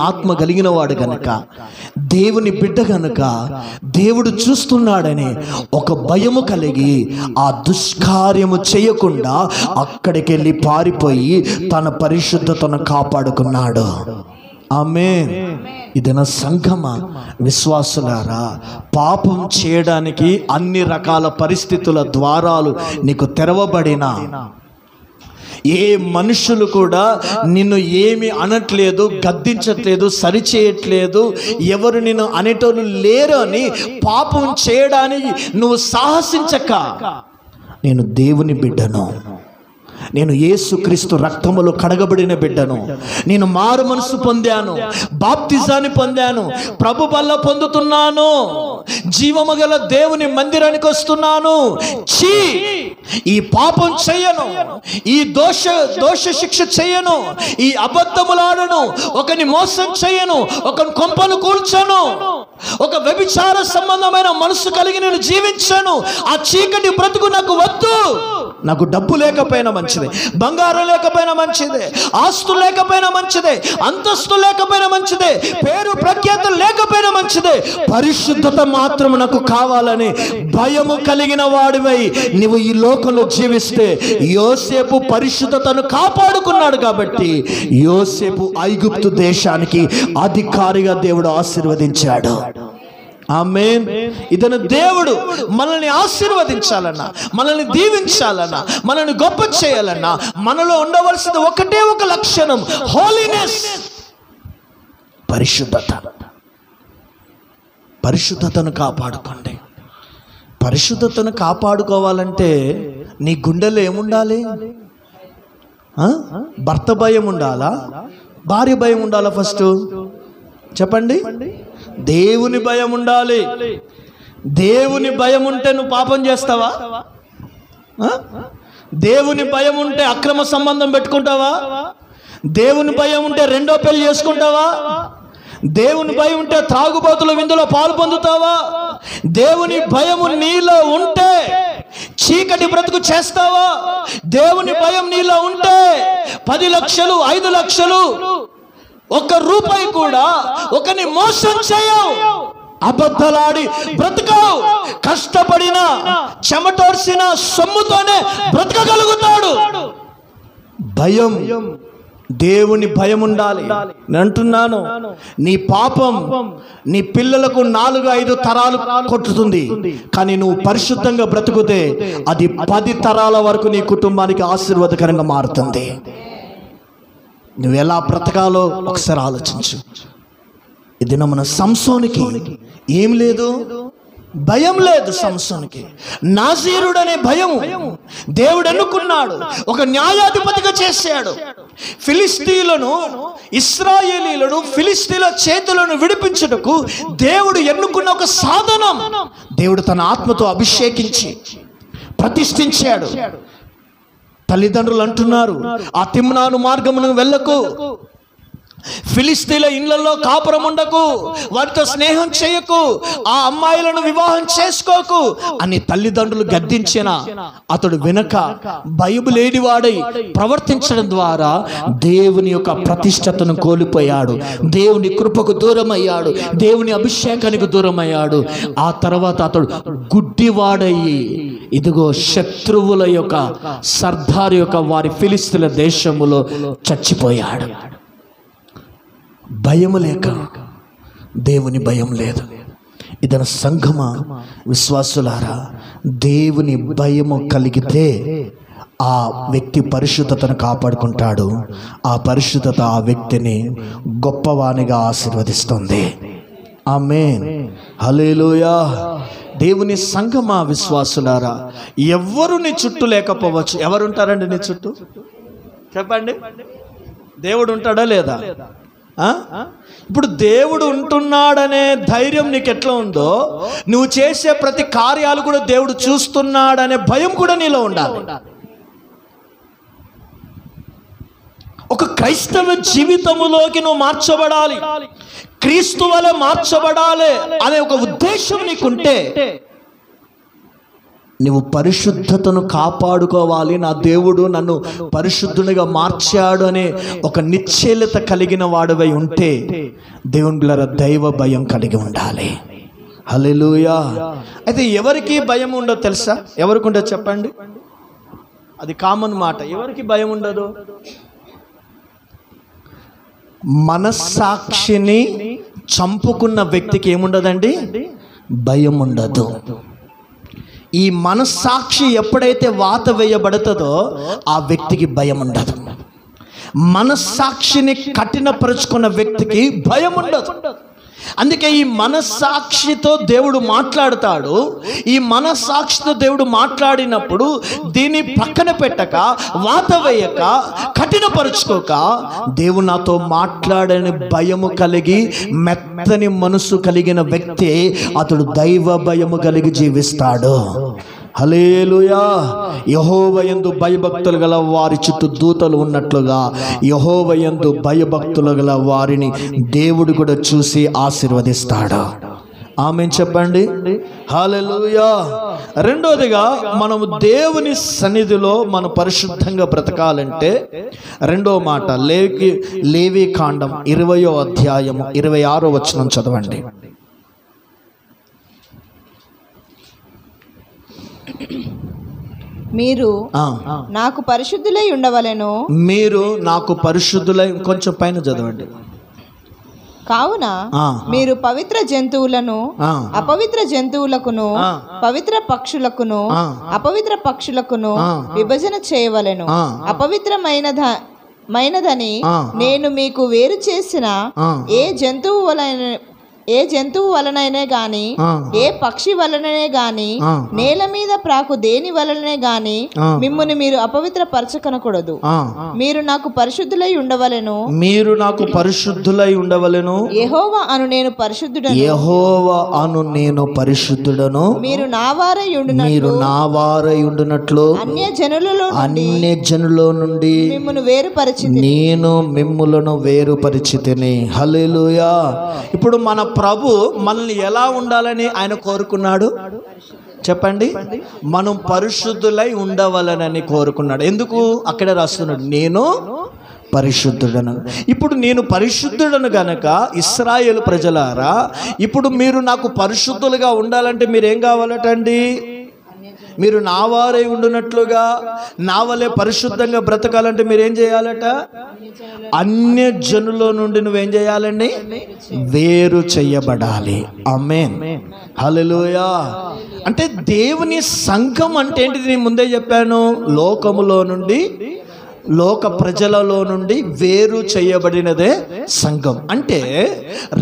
ఆత్మ కలిగిన వాడు గనుక, దేవుని బిడ్డ గనుక, దేవుడు చూస్తున్నాడని ఒక భయము కలిగి ఆ దుష్కార్యము చేయకుండా అక్కడికి వెళ్ళి పారిపోయి తన పరిశుద్ధతను కాపాడుకున్నాడు. ఆమేన్. ఇదన సంఘమ విశ్వాసులారా, పాపం చేయడానికి అన్ని రకాల పరిస్థితుల ద్వారాలు నీకు తెరవబడినా, ఏ మనుషులు కూడా నిన్ను ఏమి అనట్లేదు, గద్దించట్లేదు, సరిచేయట్లేదు, ఎవరు నిన్ను అనేటోళ్ళు లేరు అని పాపం చేయడానికి నువ్వు సాహసించక, నేను దేవుని బిడ్డను, నేను యేసుక్రీస్తు రక్తములో కడగబడిన బిడ్డను, నేను మారు మనసు పొందాను, బాప్తిజాన్ని పొందాను, ప్రభు బల్ల పొందుతున్నాను, జీవము గల దేవుని మందిరానికి వస్తున్నాను, ఈ పాపం చెయ్యను, ఈ దోష శిక్ష చెయ్యను, ఈ అబద్ధములాడను, ఒకని మోసం చెయ్యను, ఒకని కొంపను కూల్చను, ఒక వ్యభిచార సంబంధమైన మనసు కలిగి నేను జీవించాను, ఆ చీకటి బ్రతుకు నాకు వద్దు. నాకు డబ్బు లేకపోయినా మంచిదే, బంగారం లేకపోయినా మంచిదే, ఆస్తులు లేకపోయినా మంచిదే, అంతస్తు లేకపోయినా మంచిదే, పేరు ప్రఖ్యాతులు లేకపోయినా మంచిదే, పరిశుద్ధత మాత్రం నాకు కావాలని భయము కలిగిన వాడివై నువ్వు ఈ లోకంలో జీవిస్తే, యోసేపు పరిశుద్ధతను కాపాడుకున్నాడు కాబట్టి యోసేపు ఐగుప్తు దేశానికి అధికారిగా దేవుడు ఆశీర్వదించాడు. ఆమేన్. ఇతను దేవుడు మనల్ని ఆశీర్వదించాలన్నా, మనల్ని దీవించాలన్నా, మనల్ని గొప్ప చేయాలన్నా మనలో ఉండవలసిన ఒకటే ఒక లక్షణం, హోలీనెస్, పరిశుద్ధత. పరిశుద్ధతను కాపాడుకోండి. పరిశుద్ధతను కాపాడుకోవాలంటే నీ గుండెలో ఏముండాలి? భర్త భయం ఉండాలా, భార్య భయం ఉండాలా? ఫస్ట్ చెప్పండి. దేవుని భయం ఉండాలి. దేవుని భయం ఉంటే నువ్వు పాపం చేస్తావా? దేవుని భయం ఉంటే అక్రమ సంబంధం పెట్టుకుంటావా? దేవుని భయం ఉంటే రెండో పెళ్లి చేసుకుంటావా? దేవుని భయం ఉంటే త్రాగుబోతుల విందులో పాలు పొందుతావా? దేవుని భయము నీలో ఉంటే చీకటి బ్రతుకు చేస్తావా? దేవుని భయం నీలో ఉంటే 10 లక్షలు 5 లక్షలు ₹1 కూడా ఒకని మోసం చేయవు, అబద్ధలాడి బ్రతకవు, కష్టపడిన చెమటోర్సిన సొమ్ముతోనే బ్రతకగలుగుతాడు. భయం, దేవుని భయం ఉండాలి. నేను అంటున్నాను, నీ పాపం నీ పిల్లలకు 4-5 తరాలు కొట్టుతుంది, కానీ నువ్వు పరిశుద్ధంగా బ్రతుకుతే అది 10 తరాల వరకు నీ కుటుంబానికి ఆశీర్వాదకరంగా మారుతుంది. నువ్వు ఎలా బ్రతకాలో ఒకసారి ఆలోచించు. ఇది మన సంసోనికి ఏం లేదు, భయం లేదు. సంసోనికి నాజీరుడనే భయం దేవుడు ఎన్నుకున్నాడు, ఒక న్యాయాధిపతిగా చేశాడు. ఫిలిస్తీయులను, ఇశ్రాయేలీయులను ఫిలిస్తీయుల చేతులను విడిపించుటకు దేవుడు ఎన్నుకున్న ఒక సాధనం దేవుడు తన ఆత్మతో అభిషేకించి ప్రతిష్ఠించాడు. తల్లిదండ్రులు అంటున్నారు, ఆ తిమ్నాను మార్గమును వెళ్ళకు, ఫిలిస్తీన్ల ఇళ్లలో కాపురం ఉండకు, వారితో స్నేహం చేయకు, ఆ అమ్మాయిలను వివాహం చేసుకోకు అని తల్లిదండ్రులు గద్దించిన అతడు వెనక బైబిల్ ఏడివాడై ప్రవర్తించడం ద్వారా దేవుని యొక్క ప్రతిష్టతను కోల్పోయాడు, దేవుని కృపకు దూరమయ్యాడు, దేవుని అభిషేకానికి దూరమయ్యాడు. ఆ తర్వాత అతడు గుడ్డివాడయ్యి ఇదిగో శత్రువుల యొక్క సర్దారు యొక్క వారి ఫిలిస్తీన్ల దేశములో చచ్చిపోయాడు. భయము లేక, దేవుని భయం లేదు. ఇతను సంఘమ విశ్వాసులారా, దేవుని భయము కలిగితే ఆ వ్యక్తి పరిశుద్ధతను కాపాడుకుంటాడు. ఆ పరిశుద్ధత ఆ వ్యక్తిని గొప్పవానిగా ఆశీర్వదిస్తుంది. ఆమేన్, హల్లెలూయా. దేవుని సంఘమ విశ్వాసులారా, ఎవరు నీ చుట్టూ లేకపోవచ్చు. ఎవరుంటారండి నీ చుట్టూ? చెప్పండి. దేవుడు ఉంటాడా లేదా? ఇప్పుడు దేవుడు ఉంటున్నాడనే ధైర్యం నీకు ఎట్లా ఉందో, నువ్వు చేసే ప్రతి కార్యాలు కూడా దేవుడు చూస్తున్నాడనే భయం కూడా నీలో ఉండాలి. ఒక క్రైస్తవ జీవితములోకి నువ్వు మార్చబడాలి, క్రీస్తు వలె మార్చబడాలి అనే ఒక ఉద్దేశం నీకుంటే, నువ్వు పరిశుద్ధతను కాపాడుకోవాలి, నా దేవుడు నన్ను పరిశుద్ధునిగా మార్చాడు అనే ఒక నిశ్చలత కలిగిన వాడివై ఉంటే, దేవుని బిడ్డలారా, దైవ భయం కలిగి ఉండాలి. హల్లెలూయా. అయితే ఎవరికి భయం ఉండదు తెలుసా? ఎవరికి ఉండదు చెప్పండి? అది కామన్ మాట. ఎవరికి భయం ఉండదు? మనస్సాక్షిని చంపుకున్న వ్యక్తికి ఏముండదండి? భయం ఉండదు. ఈ మనస్సాక్షి ఎప్పుడైతే వాత వేయబడుతుందో ఆ వ్యక్తికి భయం ఉండదు. మనస్సాక్షిని కఠినపరుచుకున్న వ్యక్తికి భయం ఉండదు. అందుకే ఈ మనస్సాక్షితో దేవుడు మాట్లాడతాడు. ఈ మనస్సాక్షితో దేవుడు మాట్లాడినప్పుడు దీన్ని పక్కన పెట్టక, వాత వేయక, కఠినపరుచుకోక, దేవుడు నాతో మాట్లాడని భయము కలిగి మెత్తని మనసు కలిగిన వ్యక్తి అతడు దైవ భయము కలిగి జీవిస్తాడు. హల్లెలూయా. యెహోవా యందు భయభక్తులు గల వారి చుట్టూ దూతలు ఉన్నట్లుగా యెహోవా యందు భయభక్తులు గల వారిని దేవుడు కూడా చూసి ఆశీర్వదిస్తాడు. ఆమేన్ చెప్పండి. హల్లెలూయా. రెండోదిగా మనము దేవుని సన్నిధిలో మనం పరిశుద్ధంగా బ్రతకాలంటే రెండో మాట లేవి కాండం 20వ అధ్యాయము 26వ వచనం చదవండి. మీరు నాకు పరిశుద్ధులై ఉండవలెను. మీరు నాకు పరిశుద్ధులై, కొంచెం పైన చదవండి. కావున మీరు పవిత్ర జంతువులను అపవిత్ర జంతువులకును, పవిత్ర పక్షులకును అపవిత్ర పక్షులకును విభజన చేయవలెను. అపవిత్రమైనదని నేను మీకు వేరు చేసిన ఏ జంతువు వలననే గాని, ఏ పక్షి వలననే గాని, నేల మీద ప్రాకు దేని వలననే గాని మిమ్ముని మీరు అపవిత్ర పరచకనకూడదు. మీరు నాకు పరిశుద్ధులై ఉండవలెను. మీరు నాకు పరిశుద్ధులై ఉండవలెను. యెహోవా అను నేను పరిశుద్ధుడను. యెహోవా అను నేను పరిశుద్ధుడను. మీరు నా వారై ఉండునట్లు, మీరు నా వారై ఉండునట్లు అన్య జనులలో నుండి మిమ్మును వేరుపరిచితిని. నేను మిమ్ములను వేరుపరిచితిని. హల్లెలూయా. ఇప్పుడు మన ప్రభు మనల్ని ఎలా ఉండాలని ఆయన కోరుకున్నాడు చెప్పండి. మనం పరిశుద్ధులై ఉండవలనని కోరుకున్నాడు. ఎందుకు? అక్కడే రాస్తున్నాడు, నేను పరిశుద్ధుడను. ఇప్పుడు నేను పరిశుద్ధుడను గనక ఇశ్రాయేలు ప్రజలారా, ఇప్పుడు మీరు నాకు పరిశుద్ధులుగా ఉండాలంటే మీరేం కావాలటండి? మీరు నా వారై ఉండునట్లుగా, నా వలె పరిశుద్ధంగా బ్రతకాలంటే మీరేం చేయాలట? అన్య జనుల నుండి నువ్వేం చేయాలండి? వేరు చెయ్యబడాలి. ఆమేన్. హల్లెలూయా. అంటే దేవుని సంఘం అంటే ఏంటిది? నేను ముందే చెప్పాను, లోకములో నుండి, లోక ప్రజలలో నుండి వేరు చేయబడినదే సంఘం. అంటే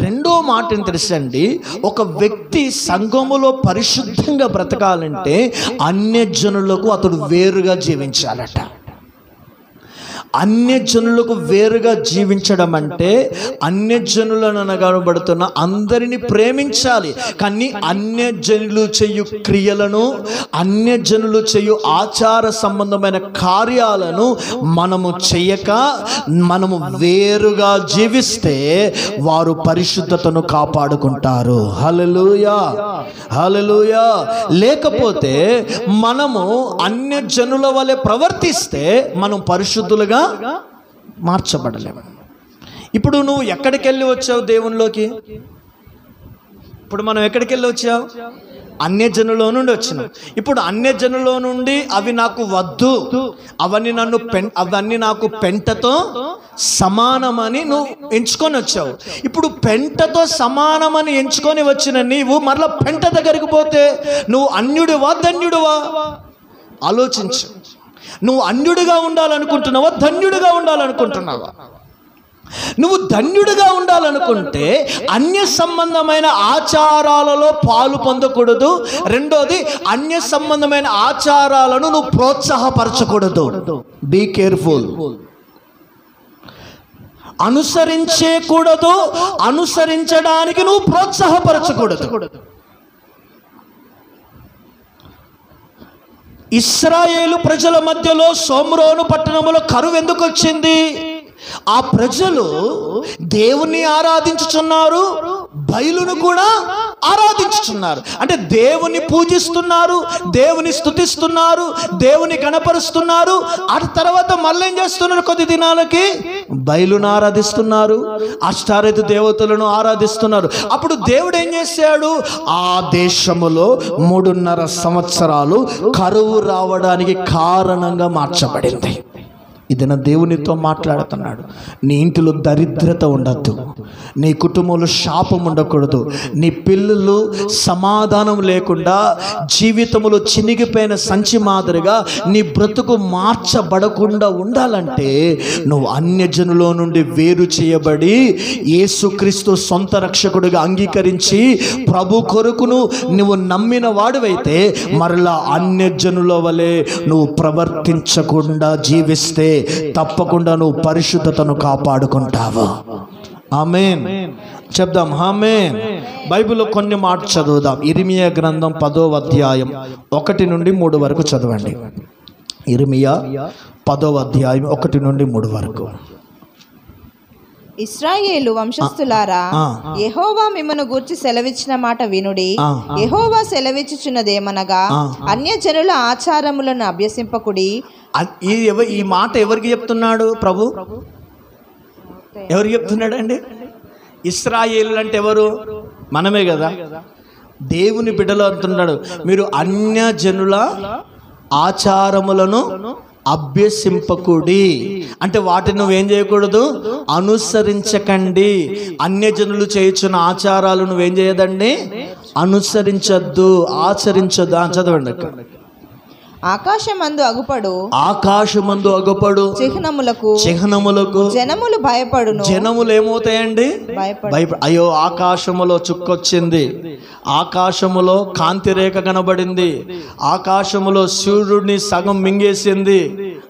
రెండో మాటని తెలుసండి, ఒక వ్యక్తి సంఘములో పరిశుద్ధంగా బ్రతకాలంటే అన్యజనులకు అతడు వేరుగా జీవించాలట. అన్యజనులకు వేరుగా జీవించడం అంటే అన్యజనులను అనగబడుతున్న అందరినీ ప్రేమించాలి. కానీ అన్యజనులు చేయు క్రియలను, అన్యజనులు చేయు ఆచార సంబంధమైన కార్యాలను మనము చేయక మనము వేరుగా జీవిస్తే వారు పరిశుద్ధతను కాపాడుకుంటారు. హల్లెలూయా. హల్లెలూయా. లేకపోతే మనము అన్యజనుల వలె ప్రవర్తిస్తే మనం పరిశుద్ధులుగా మార్చబడలేము. ఇప్పుడు నువ్వు ఎక్కడికి వెళ్ళి వచ్చావు దేవునిలోకి? ఇప్పుడు మనం ఎక్కడికి వెళ్ళి వచ్చావు? అన్యజనులో నుండి వచ్చినాం. ఇప్పుడు అన్యజనులో నుండి అవి నాకు వద్దు, అవన్నీ నాకు పెంటతో సమానమని నువ్వు ఎంచుకొని వచ్చావు. ఇప్పుడు పెంటతో సమానమని ఎంచుకొని వచ్చిన నీవు మరలా పెంట దగ్గరికి పోతే నువ్వు అన్యుడివా ధన్యుడివా? ఆలోచించు. నువ్వు అన్యుడిగా ఉండాలనుకుంటున్నావా ధన్యుడిగా ఉండాలనుకుంటున్నావా? నువ్వు ధన్యుడిగా ఉండాలనుకుంటే అన్య సంబంధమైన ఆచారాలలో పాలు పొందకూడదు. రెండోది, అన్య సంబంధమైన ఆచారాలను నువ్వు ప్రోత్సాహపరచకూడదు. Be careful. అనుసరించకూడదు, అనుసరించడానికి నువ్వు ప్రోత్సాహపరచకూడదు. ఇశ్రాయేలు ప్రజల మధ్యలో షోమ్రోను పట్టణంలో కరువు ఎందుకు వచ్చింది? ఆ ప్రజలు దేవుని ఆరాధించుచున్నారు, బయలును కూడా ఆరాధించుచున్నారు. అంటే దేవుని పూజిస్తున్నారు, దేవుని స్తుతిస్తున్నారు, దేవుని గణపరుస్తున్నారు. ఆ తర్వాత మళ్ళీ ఏం చేస్తున్నారు? కొద్ది దినాలకి బయలును ఆరాధిస్తున్నారు, అష్టారెతు దేవతలను ఆరాధిస్తున్నారు. అప్పుడు దేవుడు ఏం చేశాడు? ఆ దేశములో 3.5 సంవత్సరాలు కరువు రావడానికి కారణంగా మార్చబడింది. ఇది నా దేవునితో మాట్లాడుతున్నాడు. నీ ఇంటిలో దరిద్రత ఉండద్దు, నీ కుటుంబంలో శాపం ఉండకూడదు, నీ పిల్లలు సమాధానం లేకుండా జీవితంలో చినిగిపోయిన సంచి మాదిరిగా నీ బ్రతుకు మార్చబడకుండా ఉండాలంటే నువ్వు అన్యజనులో నుండి వేరు చేయబడి యేసుక్రీస్తు సొంత రక్షకుడిగా అంగీకరించి ప్రభు కొరకును నువ్వు నమ్మిన వాడివైతే మరలా అన్యజనుల వలె నువ్వు ప్రవర్తించకుండా జీవిస్తే తప్పకుండా నువ్వు పరిశుద్ధతను కాపాడుకుంటావు. ఆమేన్ చెప్దాం. ఆమేన్. బైబిల్లో కొన్ని మాట చదువుదాం. ఇర్మియా గ్రంథం 10వ అధ్యాయం 1 నుండి 3 వరకు చదవండి. ఇర్మియా 10వ అధ్యాయం 1 నుండి 3 వరకు. ఇశ్రాయేలు వంశస్థులారా, యెహోవా మిమ్మను గూర్చి సెలవిచ్చిన మాట వినుడి. యెహోవా సెలవిచ్చుచున్నదేమనగా, అన్యజనుల ఆచారములను అభ్యసింపకుడి. ఈ మాట ఎవరికి చెప్తున్నాడు ప్రభు? ఎవరికి చెప్తున్నాడు అండి? ఇశ్రాయేలు అంటే ఎవరు? మనమే కదా. దేవుని బిడ్డలు అంటున్నాడు, మీరు అన్యజనుల ఆచారములను అభ్యసింపకుడి అంటే వాటిని నువ్వేం చేయకూడదు, అనుసరించకండి. అన్యజనులు చేయుచున్న ఆచారాలు నువ్వేం చేయదండి, అనుసరించద్దు, ఆచరించద్దు. చదవండి అక్కడ. ఆకాశమందు అగుపడు చిహ్నములకు జనములు భయపడును. జనములు ఏమవుతాయండి? అయ్యో ఆకాశములో చుక్కొచ్చింది, ఆకాశములో కాంతి రేఖ కనబడింది, ఆకాశములో సూర్యుడిని సగం మింగేసింది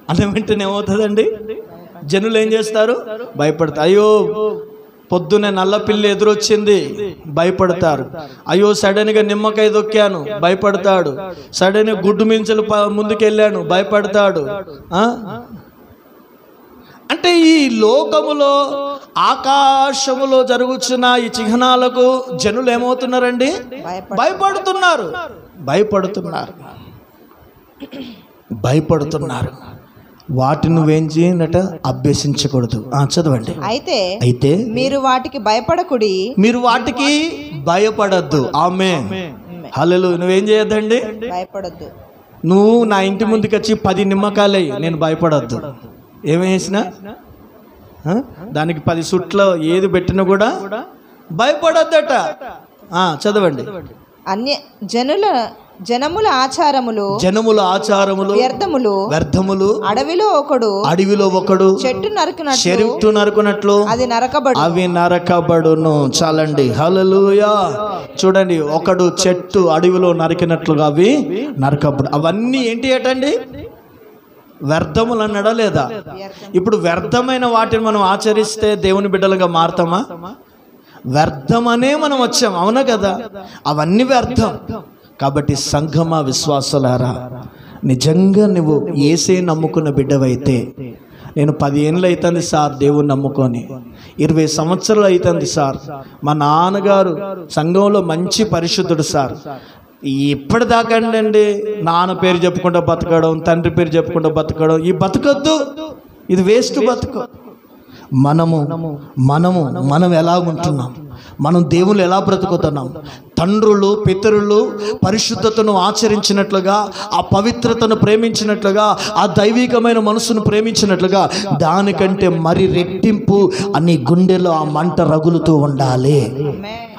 అంటే వెంటనే ఏమవుతుందండి? జనులు ఏం చేస్తారు? భయపడతారు. అయ్యో పొద్దునే నల్ల పిల్లి ఎదురొచ్చింది, భయపడతారు. అయ్యో సడన్గా నిమ్మకాయ దొక్కాను, భయపడతాడు. సడన్గా గుడ్డు మించలు ముందుకెళ్ళాను, భయపడతాడు. అంటే ఈ లోకములో ఆకాశములో జరుగుతున్న ఈ చిహ్నాలకు జనులు ఏమవుతున్నారండి? భయపడుతున్నారు. వాటిని నువ్వేం చేయనట, అభ్యసించకూడదు. చదవండి. అయితే మీరు వాటికి భయపడకుడి. మీరు వాటికి భయపడద్దు. ఆమేన్. హల్లెలూయా. నువ్వేం చేయొద్దండి, భయపడద్దు. నువ్వు నా ఇంటి ముందుకు వచ్చి 10 నిమ్మకాయలు నేను భయపడద్దు. ఏమేసినా దానికి 10 సుట్లు ఏది పెట్టినా కూడా భయపడద్దట. చదవండి. జనముల ఆచారములు వ్యర్థములు. అడవిలో ఒకడు చెట్టు నరుకునట్లు అవి నరకబడును. చాలండి. హల్లెలూయా. చూడండి, ఒకడు చెట్టు అడవిలో నరికినట్లుగా అవి నరకబడు. అవన్నీ ఏంటి ఏటండి? వ్యర్థములు అన్నాడా లేదా? ఇప్పుడు వ్యర్థమైన వాటిని మనం ఆచరిస్తే దేవుని బిడ్డలుగా మారుతామా? వ్యర్థమనే మనం వచ్చాం, అవునా కదా? అవన్నీ వ్యర్థం. కాబట్టి సంఘమా, విశ్వాసులారా, నిజంగా నువ్వు యేసే నమ్ముకున్న బిడ్డవైతే, నేను 10 ఏళ్ళు అవుతుంది సార్ దేవుని నమ్ముకొని, 20 సంవత్సరాలు అవుతుంది సార్, మా నాన్నగారు సంఘంలో మంచి పరిశుద్ధుడు సార్, ఇప్పటిదాకా అండి నాన్న పేరు చెప్పుకుంటూ బతకడం, తండ్రి పేరు చెప్పుకుంటూ బతకడం, ఈ బతకద్దు, ఇది వేస్ట్ బతుకు. మనం ఎలా ఉంటున్నాం, మనం దేవుళ్ళు ఎలా బ్రతుకుతున్నాం? తండ్రులు పితరులు పరిశుద్ధతను ఆచరించినట్లుగా, ఆ పవిత్రతను ప్రేమించినట్లుగా, ఆ దైవికమైన మనసును ప్రేమించినట్లుగా దానికంటే మరి రెట్టింపు నీ గుండెలో ఆ మంట రగులుతూ ఉండాలి.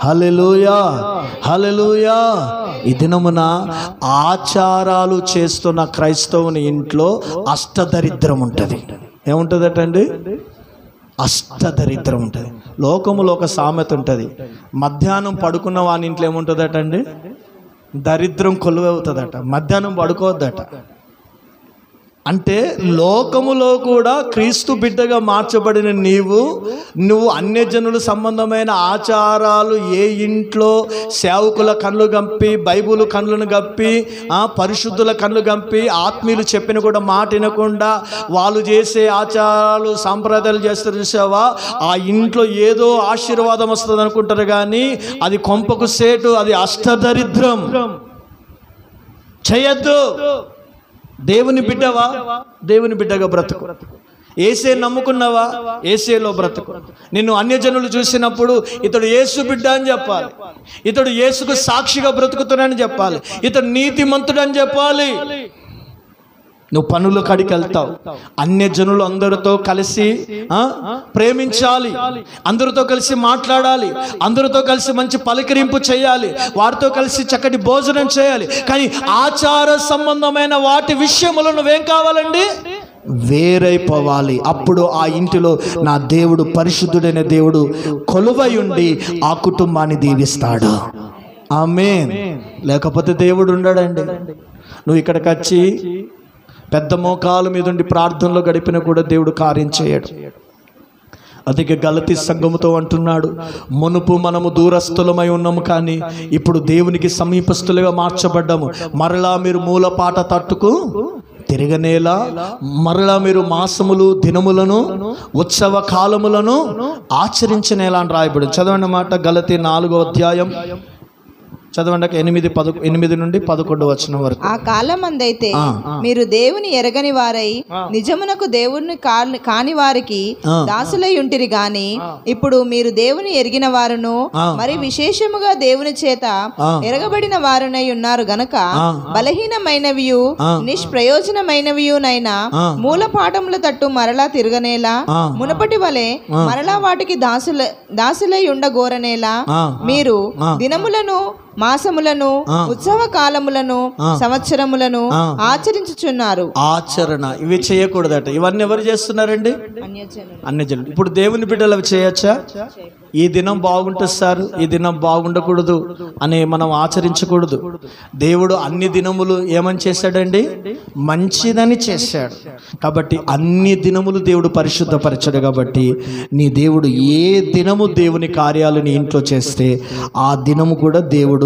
హల్లెలూయా, హల్లెలూయా. ఈ దినమున ఆచారాలు చేస్తున్న క్రైస్తవుని ఇంట్లో అష్టదరిద్రం ఉంటుంది. ఏముంటుందటండి? అష్టదరిద్రం ఉంటుంది. లోకములో ఒక సామెత ఉంటుంది, మధ్యాహ్నం పడుకున్న వాని ఇంట్లో ఏముంటుందటండి? దరిద్రం కొలువవుతుందట. మధ్యాహ్నం పడుకోవద్దట. అంటే లోకములో కూడా క్రీస్తు బిడ్డగా మార్చబడిన నువ్వు అన్యజనుల సంబంధమైన ఆచారాలు ఏ ఇంట్లో సేవకుల కళ్ళు గంపి, బైబుల్ కళ్ళను గంపి, పరిశుద్ధుల కళ్ళు గంపి, ఆత్మీయులు చెప్పిన కూడా మాట వినకుండా వాళ్ళు చేసే ఆచారాలు సాంప్రదాయాలు చేస్తారు చూసావా, ఆ ఇంట్లో ఏదో ఆశీర్వాదం వస్తుంది అనుకుంటారు, కానీ అది కొంపకు సేటు, అది అష్టదరిద్రం. చేయొద్దు. దేవుని బిడ్డవా, దేవుని బిడ్డగా బ్రతుకు. యేసే నమ్ముకున్నావా, యేసేలో బ్రతుకు. నిన్ను అన్యజనులు చూసినప్పుడు ఇతడు యేసు బిడ్డ అని చెప్పాలి, ఇతడు యేసుకు సాక్షిగా బ్రతుకుతున్నాడని చెప్పాలి, ఇతడు నీతిమంతుడని చెప్పాలి. నువ్వు పనుల కాడికి వెళ్తావు, అన్య జనులు అందరితో కలిసి ప్రేమించాలి, అందరితో కలిసి మాట్లాడాలి, అందరితో కలిసి మంచి పలకరింపు చేయాలి, వారితో కలిసి చక్కటి భోజనం చేయాలి. కానీ ఆచార సంబంధమైన వాటి విషయంలో నువ్వేం కావాలండి? వేరైపోవాలి. అప్పుడు ఆ ఇంటిలో నా దేవుడు, పరిశుద్ధుడైన దేవుడు కొలువై ఉండి ఆ కుటుంబాన్ని దీవిస్తాడు. ఆమేన్. లేకపోతే దేవుడు ఉండడండి. నువ్వు ఇక్కడికి వచ్చి పెద్ద మోకాల మీద ఉండి ప్రార్థనలో గడిపిన కూడా దేవుడు కార్యం చేయడు. అందుకే గలతీ సంఘముతో అంటున్నాడు, మునుపు మనము దూరస్థులమై ఉన్నాము, కానీ ఇప్పుడు దేవునికి సమీపస్థులుగా మార్చబడ్డాము. మరలా మీరు మూలపాట తట్టుకు తిరగనేలా, మరలా మీరు మాసములు, దినములను, ఉత్సవ కాలములను ఆచరించనేలా అని రాయబడి. చదవండి మాట, గలతీ 4వ అధ్యాయం చదవండి, 8 నుండి 11 వచనం వరకు. ఆ కాలమందైతే మీరు దేవుని ఎరగని వారై నిజమునకు దేవుని కాని వారికి దాసులై ఉంటిరి గాని, ఇప్పుడు మీరు దేవుని ఎరిగిన వారును మరి విశేషముగా దేవుని చేత ఎరగబడిన వారునై ఉన్నారు గనక బలహీనమైనవియు నిష్ప్రయోజనమైనవియునైనా మూల పాఠముల తట్టు మరలా తిరగనేలా, మునపటి వలె మరలా వాటికి దాసులై ఉండగోరనేలా మీరు దినములను, మాసములను, ఉత్సవ కాలములను, సంవత్సరములను ఆచరించుచున్నారు. ఆచరణ ఇవి చేయకూడదట. ఇవన్నీ ఎవరు చేస్తున్నారండి? అన్యజనులు. ఇప్పుడు దేవుని బిడ్డలు అవి చేయొచ్చా? ఈ దినం బాగుంటుంది సార్, ఈ దినం బాగుండకూడదు అని మనం ఆచరించకూడదు. దేవుడు అన్ని దినములు ఏమని చేశాడండి? మంచిదని చేశాడు. కాబట్టి అన్ని దినములు దేవుడు పరిశుద్ధపరచాడు. కాబట్టి నీ దేవుడు ఏ దినము దేవుని కార్యాలు నీ ఇంట్లో చేస్తే ఆ దినము కూడా దేవుడు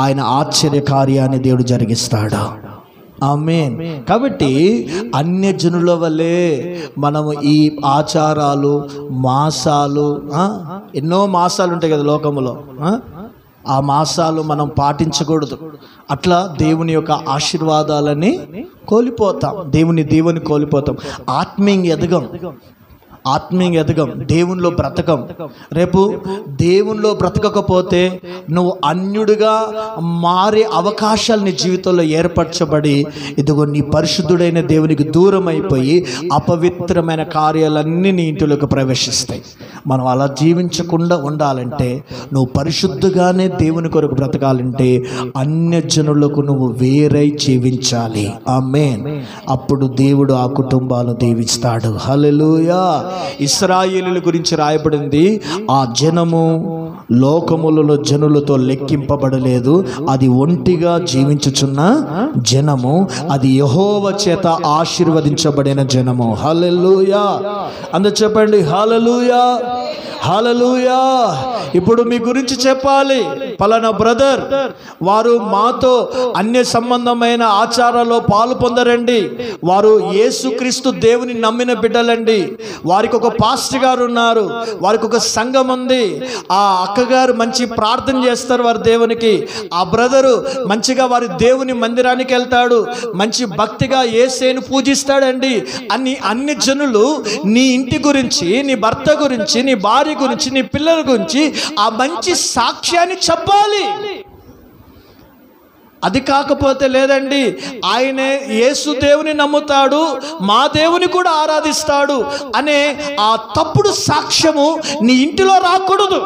ఆయన ఆశ్చర్య కార్యాన్ని దేవుడు జరిగిస్తాడు. ఆమేన్. కాబట్టి అన్యజనుల వల్లే మనము ఈ ఆచారాలు, మాసాలు, ఎన్నో మాసాలు ఉంటాయి కదా లోకములో, ఆ మాసాలు మనం పాటించకూడదు. అట్లా దేవుని యొక్క ఆశీర్వాదాలని కోల్పోతాం, దేవుని కోల్పోతాం. ఆత్మీయంగా ఎదగం, దేవునిలో బ్రతకం. రేపు దేవునిలో బ్రతకకపోతే నువ్వు అన్యుడిగా మారే అవకాశాలు నీ జీవితంలో ఏర్పరచబడి, ఇదిగో నీ పరిశుద్ధుడైన దేవునికి దూరం అయిపోయి అపవిత్రమైన కార్యాలన్నీ నీ ఇంటిలోకి ప్రవేశిస్తాయి. మనం అలా జీవించకుండా ఉండాలంటే, నువ్వు పరిశుద్ధగానే దేవుని కొరకు బ్రతకాలంటే అన్యజనులకు నువ్వు వేరై జీవించాలి. ఆమేన్. అప్పుడు దేవుడు ఆ కుటుంబాలను దీవిస్తాడు. హల్లెలూయా. ఇశ్రాయేలీయుల గురించి రాయబడింది, ఆ జనము లోకములలో జనులతో లెక్కింపబడలేదు, అది ఒంటిగా జీవించుచున్న జనము, అది యెహోవా చేత ఆశీర్వదించబడిన జనము. హల్లెలూయా. అందరూ చెప్పండి హల్లెలూయా, హల్లెలూయా. ఇప్పుడు మీ గురించి చెప్పాలి, పలానా బ్రదర్ వారు మాతో అన్య సంబంధమైన ఆచారాల్లో పాలు పొందరండి, వారు యేసుక్రీస్తు దేవుని నమ్మిన బిడ్డలండి, వారికి ఒక పాస్టర్ గారు ఉన్నారు, వారికి ఒక సంఘం ఉంది, ఆ అక్కగారు మంచి ప్రార్థన చేస్తారు వారి దేవునికి, ఆ బ్రదరు మంచిగా వారి దేవుని మందిరానికి వెళ్తాడు, మంచి భక్తిగా యేసుని పూజిస్తాడండి అని అన్ని జనులు నీ ఇంటి గురించి, నీ భర్త గురించి, నీ భార్య గురించి, నీ పిల్లల గురించి ఆ మంచి సాక్ష్యాన్ని చెప్పాలి. అది కాకపోతే లేదండి, ఆయనే యేసు దేవుని నమ్ముతాడు, మా దేవుని కూడా ఆరాధిస్తాడు అనే ఆ తప్పుడు సాక్ష్యము నీ ఇంటిలో రాకూడదు,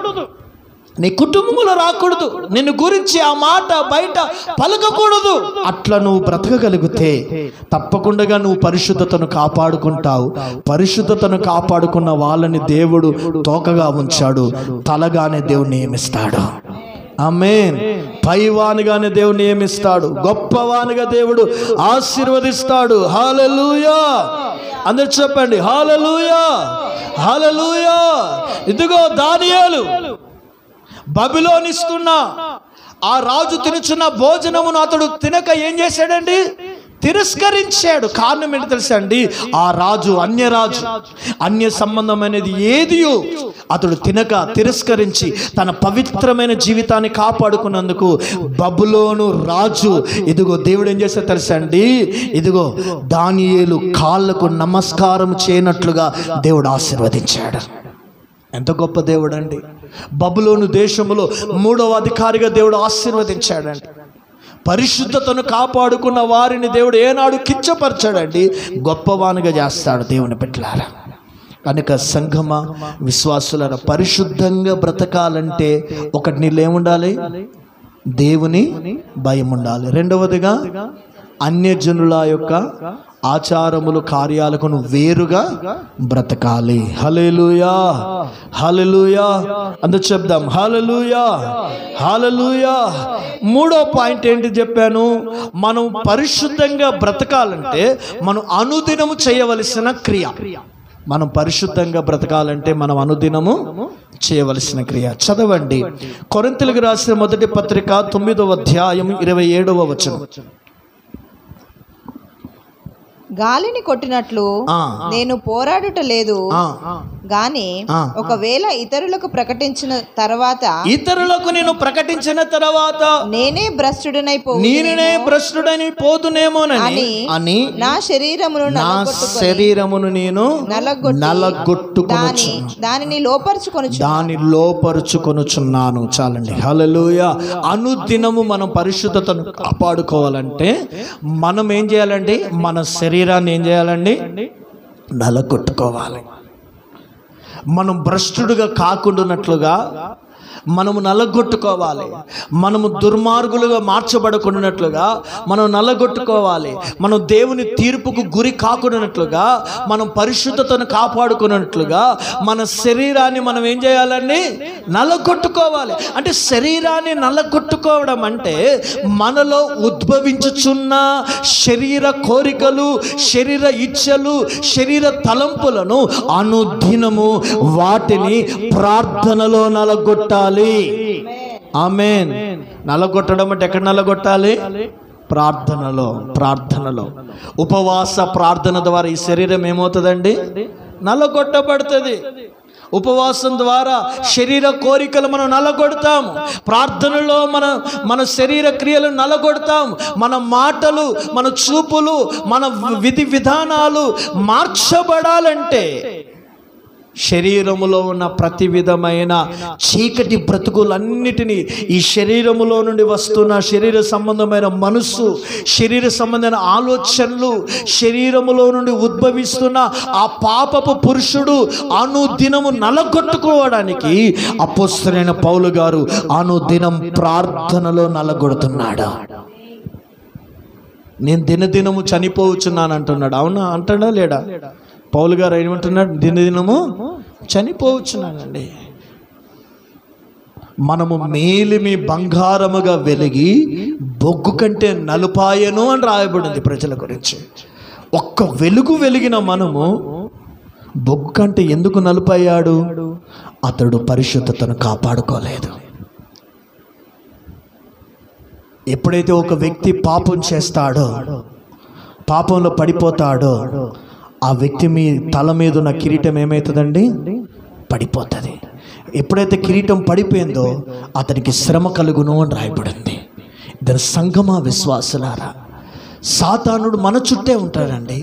నీ కుటుంబంలో రాకూడదు, నిన్ను గురించి ఆ మాట బయట పలకకూడదు. అట్లా నువ్వు బ్రతకగలిగితే తప్పకుండా నువ్వు పరిశుద్ధతను కాపాడుకుంటావు. పరిశుద్ధతను కాపాడుకున్న వాళ్ళని దేవుడు తోకగా ఉంచాడు, తలగానే దేవుడు నియమిస్తాడు. ఆమేన్. పైవానిగానే దేవుడు నియమిస్తాడు, గొప్పవానిగా దేవుడు ఆశీర్వదిస్తాడు. హల్లెలూయా. అందరూ చెప్పండి హల్లెలూయా, హల్లెలూయా. ఇదిగో దానియేలు బబిలోనిస్తున్న ఆ రాజు తినుచున్న భోజనమును అతడు తినక ఏం చేశాడండి? తిరస్కరించాడు. కారణం ఏంటి తెలుసా అండి? ఆ రాజు అన్యరాజు, అన్య సంబంధం అనేది ఏది అతడు తినక తిరస్కరించి తన పవిత్రమైన జీవితాన్ని కాపాడుకున్నందుకు బబులోను రాజు, ఇదిగో దేవుడు ఏం చేశాడు తెలుసా అండి? ఇదిగో దానియేలు కాళ్ళకు నమస్కారం చేయనట్లుగా దేవుడు ఆశీర్వదించాడు. ఎంత గొప్ప దేవుడు అండి! బబులోను దేశంలో 3వ అధికారిగా దేవుడు ఆశీర్వదించాడండి. పరిశుద్ధతను కాపాడుకున్న వారిని దేవుడు ఏనాడు కించపరచాడండి, గొప్పవానిగా చేస్తాడు దేవుని బిడ్డలారా. కనుక సంఘమ విశ్వాసులారా, పరిశుద్ధంగా బ్రతకాలంటే ఒకటి నీళ్ళు ఏముండాలి? దేవుని భయం ఉండాలి. రెండవదిగా అన్యజనుల యొక్క ఆచారములు కార్యాలకు నువ్వు వేరుగా బ్రతకాలి. హల్లెలూయా, హల్లెలూయా. అందుకు చెప్దాం హల్లెలూయా, హల్లెలూయా. మూడో పాయింట్ ఏంటి చెప్పాను? మనం పరిశుద్ధంగా బ్రతకాలంటే మనం అనుదినము చేయవలసిన క్రియ. మనం పరిశుద్ధంగా బ్రతకాలంటే మనం అనుదినము చేయవలసిన క్రియ. చదవండి, కొరింథీయులకు రాసిన మొదటి పత్రిక 9వ అధ్యాయం 27వ వచనం. గాలిని కొట్టినట్లు నేను పోరాడుట లేదు గాని ఒకవేళ ఇతరులకు ప్రకటించిన తర్వాత, ఇతరులకు నేను ప్రకటించిన తర్వాత నేనే భ్రష్టుడని పోదునేమోనని అని నా శరీరమును నేను నలగొట్టుకొనుచు దానిని లోపరుచుకొనుచున్నాను. చాలండి. హల్లెలూయా. అనుదినము మనం పరిశుద్ధతను కాపాడుకోవాలంటే మనం ఏం చేయాలండి? మన శరీరాన్ని ఏం చేయాలండి? నలగొట్టుకోవాలి. మనం భ్రష్టుడుగా కాకుండానట్లుగా మనము నలగొట్టుకోవాలి. మనము దుర్మార్గులుగా మార్చబడకుండానట్లుగా మనం నలగొట్టుకోవాలి. మనం దేవుని తీర్పుకు గురి కాకుండానట్లుగా మనం పరిశుద్ధతను కాపాడుకున్నట్లుగా మన శరీరాన్ని మనం ఏం చేయాలండి? నలగొట్టుకోవాలి. అంటే శరీరాన్ని నలగొట్టుకోవడం అంటే మనలో ఉద్భవించుచున్న శరీర కోరికలు, శరీర ఇచ్ఛలు, శరీర తలంపులను అనుదినము వాటిని ప్రార్థనలో నలగొట్టాలి. ఆమేన్. నలగొట్టడం అంటే ఎక్కడ నలగొట్టాలి? ప్రార్థనలో. ఉపవాస ప్రార్థన ద్వారా ఈ శరీరం ఏమవుతుందండి? నలగొట్టబడుతుంది. ఉపవాసం ద్వారా శరీర కోరికలు మనం నలగొడతాము. ప్రార్థనలో మన శరీర క్రియలు నలగొడతాము. మన మాటలు, మన చూపులు, మన విధి విధానాలు మార్చబడాలంటే శరీరములో ఉన్న ప్రతి విధమైన చీకటి బ్రతుకులన్నిటినీ, ఈ శరీరములో నుండి వస్తున్న శరీర సంబంధమైన మనస్సు, శరీర సంబంధమైన ఆలోచనలు, శరీరములో నుండి ఉద్భవిస్తున్న ఆ పాపపు పురుషుడు అనుదినము నలగొట్టుకోవడానికి అపోస్తలుడైన పౌలు గారు అనుదినం ప్రార్థనలో నలగొడుతున్నాడు. నేను దినదినము చనిపోవచ్చున్నాను అంటున్నాడు. అవునా? అంటాడా లేడా? పౌలు గారు ఏమంటున్నాడు? దినదినము చనిపోవచ్చున్నానండి. మనము మేలిమి బంగారముగా వెలిగి బొగ్గు కంటే నలుపాయను అని రాయబడింది ప్రజల గురించి. ఒక్క వెలుగు వెలిగిన మనము బొగ్గు కంటే ఎందుకు నలుపయ్యాడు? అతడు పరిశుద్ధతను కాపాడుకోలేదు. ఎప్పుడైతే ఒక వ్యక్తి పాపం చేస్తాడో, పాపంలో పడిపోతాడో, ఆ వ్యక్తి మీ తల మీద ఉన్న కిరీటం ఏమవుతుందండి? పడిపోతుంది. ఎప్పుడైతే కిరీటం పడిపోయిందో అతనికి శ్రమ కలుగును అని రాయబడింది. దాని సంగమ విశ్వాసులారా, సాతానుడు మన చుట్టే ఉంటాడండి.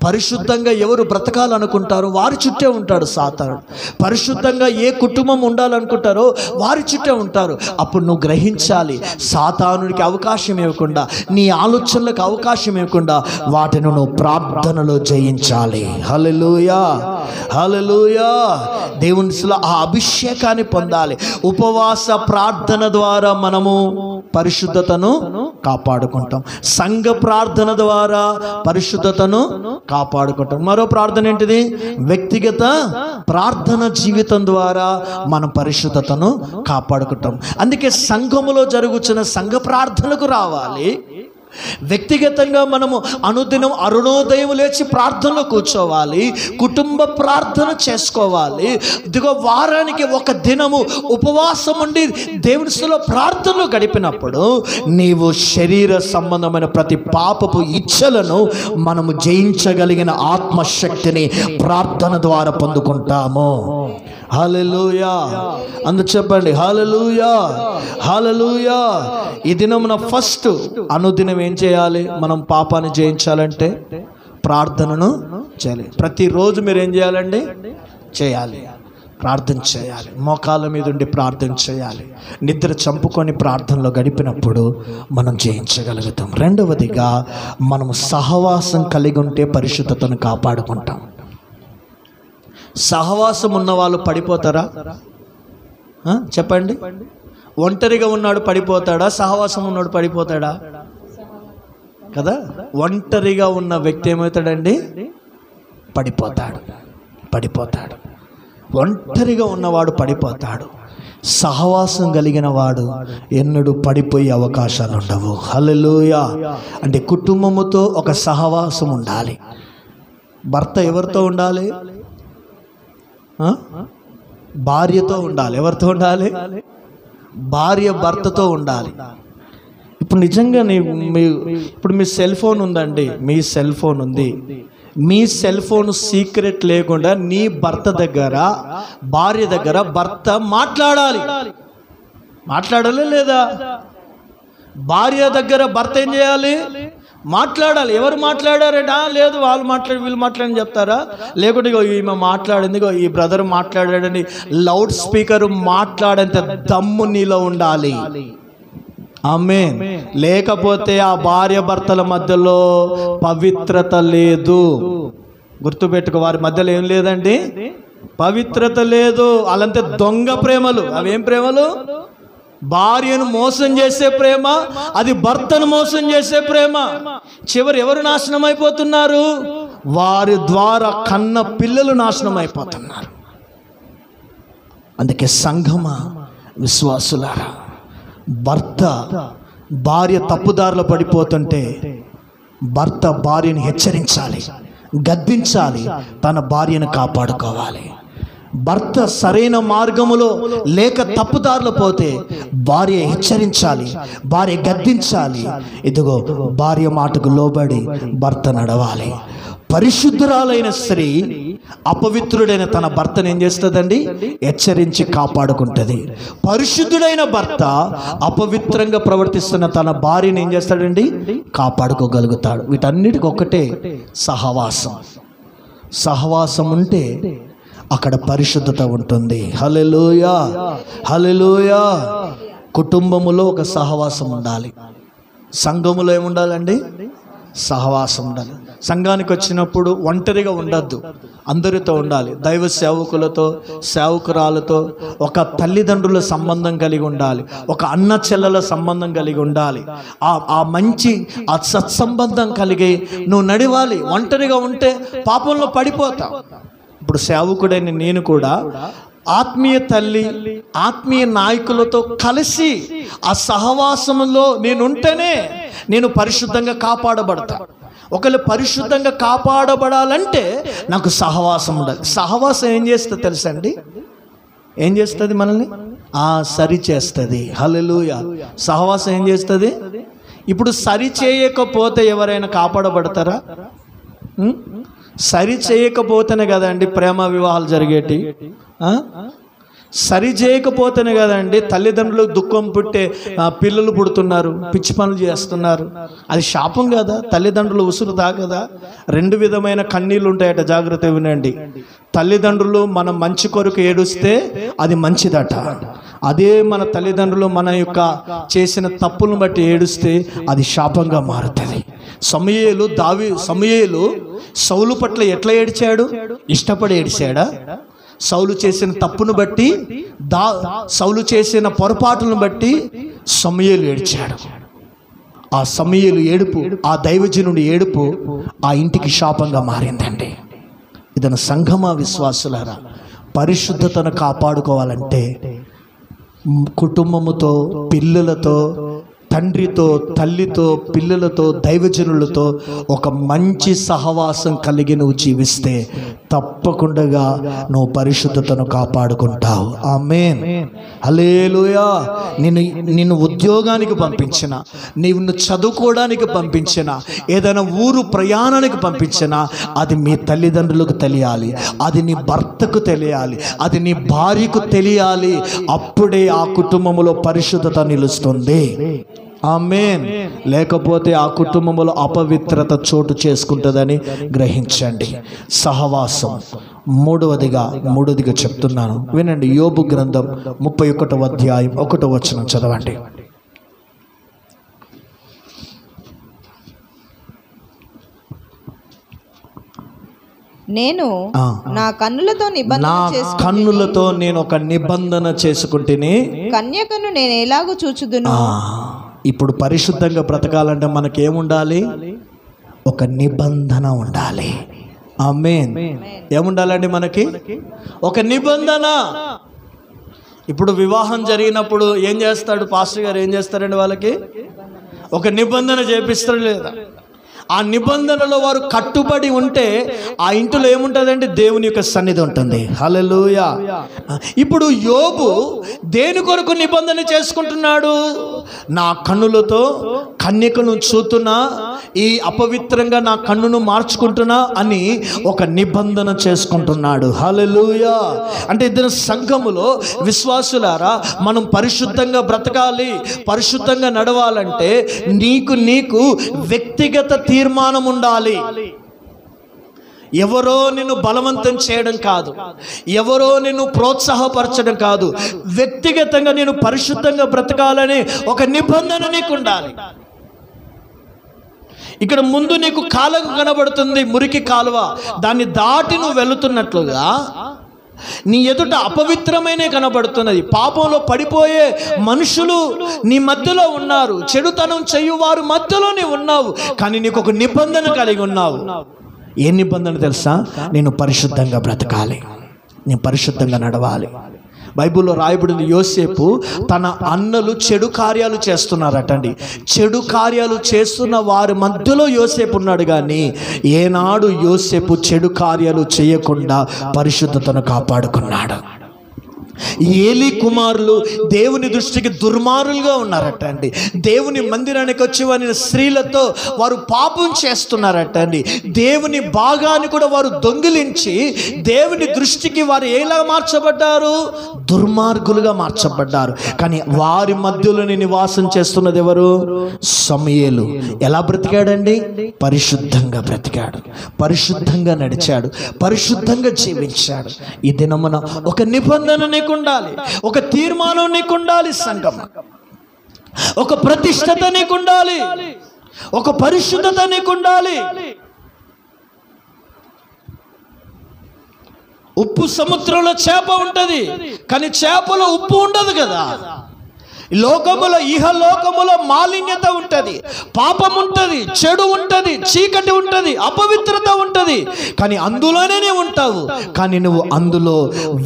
పరిశుద్ధంగా ఎవరు బ్రతకాలనుకుంటారో వారి చుట్టే ఉంటాడు సాతానుడు. పరిశుద్ధంగా ఏ కుటుంబం ఉండాలనుకుంటారో వారి చుట్టే ఉంటారు. అప్పుడు నువ్వు గ్రహించాలి, సాతానుడికి అవకాశం ఇవ్వకుండా, నీ ఆలోచనలకు అవకాశం ఇవ్వకుండా వాటిని నువ్వు ప్రార్థనలో జయించాలి. హల్లెలూయా, హల్లెలూయా. దేవునిలో ఆ అభిషేకాన్ని పొందాలి. ఉపవాస ప్రార్థన ద్వారా మనము పరిశుద్ధతను కాపాడుకుంటాం. సంఘ ప్రార్థన ద్వారా పరిశుద్ధతను కాపాడుకుంటాం. మరో ప్రార్థన ఏంటిది? వ్యక్తిగత ప్రార్థన జీవితం ద్వారా మనం పరిశుద్ధతను కాపాడుకుంటాం. అందుకే సంఘములో జరుగుతున్న సంఘ ప్రార్థనకు రావాలి. వ్యక్తిగతంగా మనము అనుదినం అరుణోదయం లేచి ప్రార్థనలో కూర్చోవాలి. కుటుంబ ప్రార్థన చేసుకోవాలి. ఇదిగో వారానికి ఒక దినము ఉపవాసం ఉండి దేవునిలో ప్రార్థనలో గడిపినప్పుడు నీవు శరీర సంబంధమైన ప్రతి పాపపు ఇచ్ఛలను మనము జయించగలిగిన ఆత్మశక్తిని ప్రార్థన ద్వారా పొందుకుంటాము. హల్లెలూయా. అందుకు చెప్పండి హల్లెలూయా, హల్లెలూయా. ఈ దినమున ఫస్ట్ అనుదినం ఏం చేయాలి? మనం పాపాన్ని జయించాలంటే ప్రార్థనను చేయాలి. ప్రతిరోజు మీరు ఏం చేయాలండి? చేయాలి. ప్రార్థన చేయాలి, మోకాళ్ళ మీద ఉండి ప్రార్థన చేయాలి. నిద్ర చంపుకొని ప్రార్థనలో గడిపినప్పుడు మనం జయించగలుగుతాం. రెండవదిగా మనము సహవాసం కలిగి ఉంటే పరిశుద్ధతను కాపాడుకుంటాం. సహవాసం ఉన్న వాళ్ళు పడిపోతారా? చెప్పండి. ఒంటరిగా ఉన్నాడు పడిపోతాడా? సహవాసం ఉన్నాడు పడిపోతాడా? కదా. ఒంటరిగా ఉన్న వ్యక్తి ఏమవుతాడండి? పడిపోతాడు. ఒంటరిగా ఉన్నవాడు పడిపోతాడు. సహవాసం కలిగిన వాడు ఎన్నడూ పడిపోయే అవకాశాలు ఉండవు. హల్లెలూయా. అంటే కుటుంబముతో ఒక సహవాసం ఉండాలి. భర్త ఎవరితో ఉండాలి? భార్యతో ఉండాలి. ఎవరితో ఉండాలి? భార్య భర్తతో ఉండాలి. ఇప్పుడు నిజంగా ఇప్పుడు మీ సెల్ ఫోన్ ఉందండి, మీ సెల్ ఫోన్ ఉంది. మీ సెల్ ఫోన్ సీక్రెట్ లేకుండా నీ భర్త దగ్గర, భార్య దగ్గర భర్త మాట్లాడాలి లేదా? భార్య దగ్గర భర్త ఏం చేయాలి? మాట్లాడాలి. ఎవరు మాట్లాడారట? లేదు వాళ్ళు మాట్లాడి వీళ్ళు మాట్లాడని చెప్తారా? లేకుంటే ఈమె మాట్లాడింది, ఈ బ్రదర్ మాట్లాడాడని లౌడ్ స్పీకర్ మాట్లాడేంత దమ్ము నీలో ఉండాలి. ఆమేన్. లేకపోతే ఆ భార్య భర్తల మధ్యలో పవిత్రత లేదు. గుర్తుపెట్టుకో, వారి మధ్యలో ఏం లేదండి? పవిత్రత లేదు. అలాంటి దొంగ ప్రేమలు. అవేం ప్రేమలు? భార్యను మోసం చేసే ప్రేమ, అది భర్తను మోసం చేసే ప్రేమ. చివరి ఎవరు నాశనం అయిపోతున్నారు? వారి ద్వారా కన్న పిల్లలు నాశనం అయిపోతున్నారు. అందుకే సంఘమా, విశ్వాసులారా, భర్త భార్య తప్పుదారిలో పడిపోతుంటే భర్త భార్యను హెచ్చరించాలి, గద్దించాలి, తన భార్యను కాపాడుకోవాలి. భర్త సరైన మార్గములో లేక తప్పుదారిలో పోతే భార్య హెచ్చరించాలి, భార్య గద్దించాలి. ఇదిగో భార్య మాటకు లోబడి భర్త నడవాలి. పరిశుద్ధురాలైన స్త్రీ అపవిత్రుడైన తన భర్తను ఏం చేస్తుందండి? హెచ్చరించి కాపాడుకుంటుంది. పరిశుద్ధుడైన భర్త అపవిత్రంగా ప్రవర్తిస్తున్న తన భార్యను ఏం చేస్తాడండి? కాపాడుకోగలుగుతాడు. వీటన్నిటికి ఒక్కటే సహవాసం. సహవాసం ఉంటే అక్కడ పరిశుద్ధత ఉంటుంది. హల్లెలూయా, హల్లెలూయా. కుటుంబములో ఒక సహవాసం ఉండాలి. సంఘములో ఏముండాలండి? సహవాసం ఉండాలి. సంఘానికి వచ్చినప్పుడు ఒంటరిగా ఉండద్దు, అందరితో ఉండాలి. దైవ సేవకులతో, సేవకురాలతో ఒక తల్లిదండ్రుల సంబంధం కలిగి ఉండాలి, ఒక అన్న చెల్లెల సంబంధం కలిగి ఉండాలి. ఆ మంచి ఆ సత్సంబంధం కలిగి నువ్వు నడవాలి. ఒంటరిగా ఉంటే పాపంలో పడిపోతావు. ఇప్పుడు సేవకుడైన నేను కూడా ఆత్మీయ తల్లి, ఆత్మీయ నాయకులతో కలిసి ఆ సహవాసంలో నేనుంటేనే నేను పరిశుద్ధంగా కాపాడబడతా. ఒకవేళ పరిశుద్ధంగా కాపాడబడాలంటే నాకు సహవాసం ఉండాలి. సహవాసం ఏం చేస్తుంది తెలుసండి? ఏం చేస్తుంది? మనల్ని సరి చేస్తుంది. హల్లెలూయా. సహవాసం ఏం చేస్తుంది? ఇప్పుడు సరి చేయకపోతే ఎవరైనా కాపాడబడతారా? సరి చేయకపోతేనే కదండి ప్రేమ వివాహాలు జరిగేటి. సరి చేయకపోతేనే కదండి తల్లిదండ్రులు దుఃఖం పుట్టే పిల్లలు పుడుతున్నారు, పిచ్చి పనులు చేస్తున్నారు. అది శాపం కదా? తల్లిదండ్రులు ఉసురు తాగదా? రెండు విధమైన కన్నీళ్ళు ఉంటాయట, జాగ్రత్త వినండి. తల్లిదండ్రులు మన మంచి కొరకు ఏడుస్తే అది మంచిదట. అదే మన తల్లిదండ్రులు మన యొక్క చేసిన తప్పులను బట్టి ఏడుస్తే అది శాపంగా మారుతుంది. సమూయేలు సౌలు పట్ల ఎట్లా ఏడ్చాడు? ఇష్టపడి ఏడ్చాడా? సౌలు చేసిన తప్పును బట్టి, సౌలు చేసిన పొరపాటును బట్టి సమూయేలు ఏడ్చాడు. ఆ సమూయేలు ఏడుపు, ఆ దైవజనుడి ఏడుపు ఆ ఇంటికి శాపంగా మారిందండి. ఇదను సంఘమా, విశ్వాసులారా, పరిశుద్ధతను కాపాడుకోవాలంటే కుటుంబముతో, పిల్లలతో, తండ్రితో, తల్లితో, పిల్లలతో, దైవజనులతో ఒక మంచి సహవాసం కలిగి నువ్వు జీవిస్తే తప్పకుండా నువ్వు పరిశుద్ధతను కాపాడుకుంటావు. ఆమేన్, హల్లెలూయా. నిన్ను ఉద్యోగానికి పంపించిన, నిన్ను చదువుకోవడానికి పంపించిన, ఏదైనా ఊరు ప్రయాణానికి పంపించిన, అది మీ తల్లిదండ్రులకు తెలియాలి, అది నీ భర్తకు తెలియాలి, అది నీ భార్యకు తెలియాలి. అప్పుడే ఆ కుటుంబంలో పరిశుద్ధత నిలుస్తుంది. ఆమేన్. లేకపోతే ఆ కుటుంబంలో అపవిత్రత చోటు చేసుకుంటుందని గ్రహించండి. సహవాసం మూడవదిగా చెప్తున్నాను వినండి. యోబు గ్రంథం 31వ అధ్యాయం 1వ వచనం చదవండి. నేను నా కన్నులతో నేను ఒక నిబంధన చేసుకుంటేనే కన్యకను నేను ఎలాగూ చూచుదును. ఇప్పుడు పరిశుద్ధంగా బ్రతకాలంటే మనకేముండాలి? ఒక నిబంధన ఉండాలి. ఆమేన్. ఏముండాలండి మనకి? ఒక నిబంధన. ఇప్పుడు వివాహం జరిగినప్పుడు ఏం చేస్తాడు పాస్టర్ గారు? ఏం చేస్తారండి వాళ్ళకి? ఒక నిబంధన చేపిస్తాడు లేదా? ఆ నిబంధనలో వారు కట్టుబడి ఉంటే ఆ ఇంటిలో ఏముంటుందంటే దేవుని యొక్క సన్నిధి ఉంటుంది. హల్లెలూయా. ఇప్పుడు యోబు దేని కొరకు నిబంధన చేసుకుంటున్నాడు? నా కన్నులతో కన్యకను చూతున్నా, ఈ అపవిత్రంగా నా కన్నును మార్చుకుంటున్నా అని ఒక నిబంధన చేసుకుంటున్నాడు. హల్లెలూయా. అంటే ఇద్దరు సంఘములో విశ్వాసులారా, మనం పరిశుద్ధంగా బ్రతకాలి, పరిశుద్ధంగా నడవాలంటే నీకు వ్యక్తిగత తీర్మానం ఉండాలి. ఎవరో నిన్ను బలవంతం చేయడం కాదు, ఎవరో నిన్ను ప్రోత్సాహపరచడం కాదు. వ్యక్తిగతంగా నేను పరిశుద్ధంగా బ్రతకాలని ఒక నిబంధన నీకు ఉండాలి. ఇక్కడ ముందు నీకు కాలువ కనబడుతుంది, మురికి కాలువ. దాన్ని దాటి నువ్వు వెళుతున్నట్లుగా నీ ఎదుట అపవిత్రమైన కనబడుతున్నది. పాపంలో పడిపోయే మనుషులు నీ మధ్యలో ఉన్నారు, చెడుతనం చెయ్యువారు మధ్యలో నీవు ఉన్నావు. కానీ నీకు ఒక నిబంధన కలిగి ఉన్నావు. ఏ నిబంధన తెలుసా? నేను పరిశుద్ధంగా బ్రతకాలి, నేను పరిశుద్ధంగా నడవాలి. బైబిల్లో రాయబడింది, యోసేపు తన అన్నలు చెడు కార్యాలు చేస్తున్నారటండి. చెడు కార్యాలు చేస్తున్న వారి మధ్యలో యోసేపు ఉన్నాడు, కానీ ఏనాడు యోసేపు చెడు కార్యాలు చేయకుండా పరిశుద్ధతను కాపాడుకున్నాడు. ఏలీ కుమారులు దేవుని దృష్టికి దుర్మార్గులుగా ఉన్నారట అండి. దేవుని మందిరానికి వచ్చి వారి స్త్రీలతో వారు పాపం చేస్తున్నారట అండి. దేవుని భాగాన్ని కూడా వారు దొంగిలించి దేవుని దృష్టికి వారు ఎలా మార్చబడ్డారు? దుర్మార్గులుగా మార్చబడ్డారు. కానీ వారి మధ్యలోనే నివాసం చేస్తున్నది ఎవరు? సమూయేలు. ఎలా బ్రతికాడండి? పరిశుద్ధంగా బ్రతికాడు, పరిశుద్ధంగా నడిచాడు, పరిశుద్ధంగా జీవించాడు. ఈ దినమున ఒక నిబంధన ఉండాలి, ఒక తీర్మానం నీకుండాలి. సంఘం ఒక ప్రతిష్టత నీకుండాలి, ఒక పరిశుద్ధత నీకుండాలి. ఉప్పు సముద్రంలో చేప ఉంటది, కానీ చేపలో ఉప్పు ఉండదు కదా. లోకములో ఇహలోకములో మాలిన్యత ఉంటది, పాపం ఉంటది, చెడు ఉంటది, చీకటి ఉంటది, అపవిత్రత ఉంటది. కానీ అందులోనే ఉంటావు. కానీ నువ్వు అందులో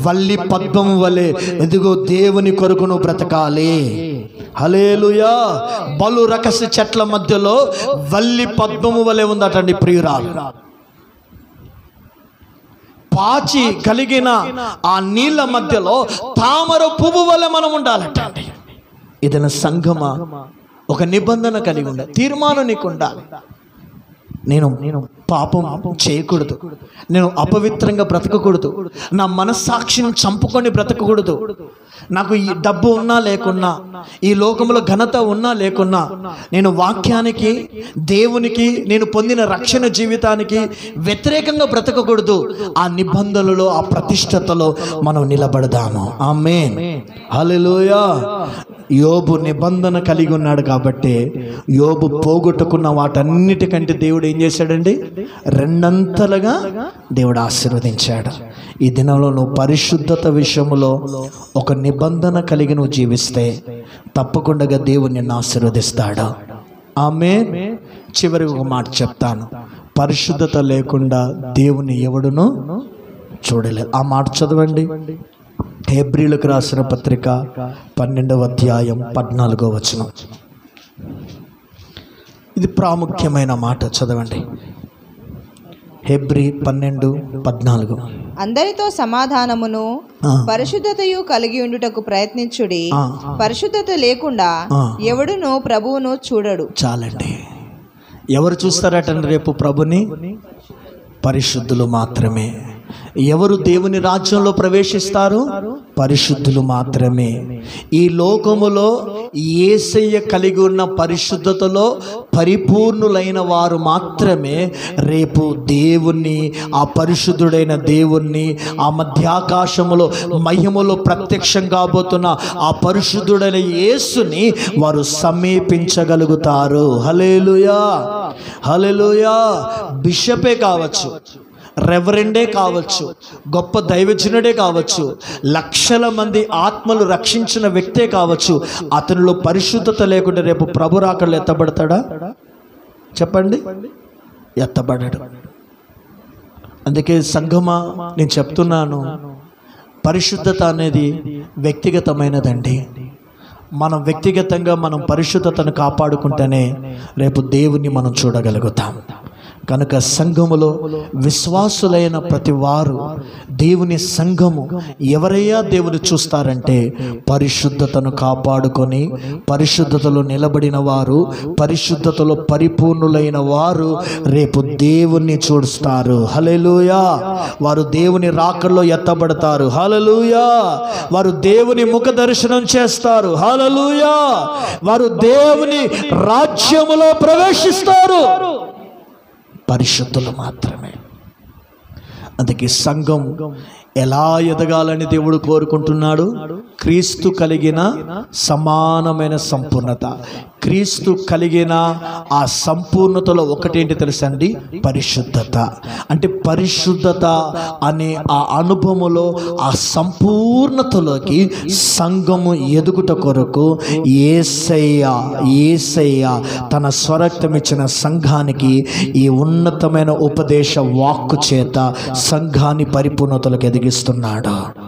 వల్లి పద్మము వలె ఎదుగో దేవుని కొరకు నువ్వు బ్రతకాలి. హల్లెలూయా. బలు రకసి చెట్ల మధ్యలో వల్లి పద్మము వలె ఉందటండి ప్రియురాలు. పాచి కలిగిన ఆ నీళ్ళ మధ్యలో తామర పువ్వు వలె మనం ఉండాలటండి. ఏదైనా సంఘమా ఒక నిబంధన కలిగి ఉండాలి, తీర్మానం నీకు ఉండాలి. నేను పాపం చేయకూడదు, నేను అపవిత్రంగా బ్రతకకూడదు, నా మనస్సాక్షిని చంపుకొని బ్రతకకూడదు. నాకు ఈ డబ్బు ఉన్నా లేకున్నా, ఈ లోకంలో ఘనత ఉన్నా లేకున్నా, నేను వాక్యానికి, దేవునికి, నేను పొందిన రక్షణ జీవితానికి వ్యతిరేకంగా బ్రతకకూడదు. ఆ నిబంధనలో, ఆ ప్రతిష్టతలో మనం నిలబడదాము. ఆమేన్. హల్లెలూయా. యోబు నిబంధన కలిగి ఉన్నాడు కాబట్టి యోబు పోగొట్టుకున్న వాటన్నిటికంటే దేవుడు ఏం చేశాడండి? రెండంతలుగా దేవుడు ఆశీర్వదించాడు. ఈ దినంలో నువ్వు పరిశుద్ధత విషయంలో ఒక నిబంధన కలిగి నువ్వు జీవిస్తే తప్పకుండా దేవుడు నిన్ను ఆశీర్వదిస్తాడు. ఆమేన్. చివరికి ఒక మాట చెప్తాను, పరిశుద్ధత లేకుండా దేవుని ఎవడును చూడలేదు. ఆ మాట చదవండి. హెబ్రీలకు రాసిన పత్రిక 12వ అధ్యాయం 14వ వచనం. ఇది ప్రాముఖ్యమైన మాట, చదవండి. హెబ్రీ 12:14. అందరితో సమాధానమును పరిశుద్ధతయు కలిగి ఉండుటకు ప్రయత్నించుడి, పరిశుద్ధత లేకుండా ఎవడును ప్రభువును చూడడు. చాలండి. ఎవరు చూస్తారటండి రేపు ప్రభుని? పరిశుద్ధులు మాత్రమే. ఎవరు దేవుని రాజ్యంలో ప్రవేశిస్తారు? పరిశుద్ధులు మాత్రమే. ఈ లోకములో యేసయ్య కలిగి ఉన్న పరిశుద్ధతలో పరిపూర్ణులైన వారు మాత్రమే రేపు దేవుణ్ణి, ఆ పరిశుద్ధుడైన దేవుణ్ణి, ఆ మధ్యాకాశములో మహిమలో ప్రత్యక్షం కాబోతున్న ఆ పరిశుద్ధుడైన యేసుని వారు సమీపించగలుగుతారు. హల్లెలూయా, హల్లెలూయా. బిషపే కావచ్చు, రెవరెండే కావచ్చు, గొప్ప దైవజనుడే కావచ్చు, లక్షల మంది ఆత్మలు రక్షించిన వ్యక్తే కావచ్చు, అతనిలో పరిశుద్ధత లేకుండా రేపు ప్రభు రాకడలో ఎత్తబడతాడా? చెప్పండి, ఎత్తబడడు. అందుకే సంఘమా, నేను చెప్తున్నాను, పరిశుద్ధత అనేది వ్యక్తిగతమైనదండి. మనం వ్యక్తిగతంగా మనం పరిశుద్ధతను కాపాడుకుంటేనే రేపు దేవుణ్ణి మనం చూడగలుగుతాం. కనుక సంఘములో విశ్వాసులైన ప్రతి వారు, దేవుని సంఘము ఎవరయ్యా దేవుని చూస్తారంటే పరిశుద్ధతను కాపాడుకొని పరిశుద్ధతలో నిలబడిన వారు, పరిశుద్ధతలో పరిపూర్ణులైన వారు రేపు దేవుణ్ణి చూస్తారు. హల్లెలూయా. వారు దేవుని రాకడలో ఎత్తబడతారు. హల్లెలూయా. వారు దేవుని ముఖ దర్శనం చేస్తారు. హల్లెలూయా. వారు దేవుని రాజ్యములో ప్రవేశిస్తారు. పరిశుద్ధులు మాత్రమే. అందుకే సంఘం ఎలా ఎదగాలని దేవుడు కోరుకుంటున్నాడు? క్రీస్తు కలిగిన సమానమైన సంపూర్ణత. క్రీస్తు కలిగిన ఆ సంపూర్ణతలో ఒకటేంటి తెలుసండి? పరిశుద్ధత. అంటే పరిశుద్ధత అనే ఆ అనుభవములో, ఆ సంపూర్ణతలోకి సంఘము ఎదుగుట కొరకు యేసయ్య తన స్వరక్తం ఇచ్చిన సంఘానికి ఈ ఉన్నతమైన ఉపదేశ వాక్కు చేత సంఘాన్ని పరిపూర్ణతలోకి ఎదిగిస్తున్నాడు.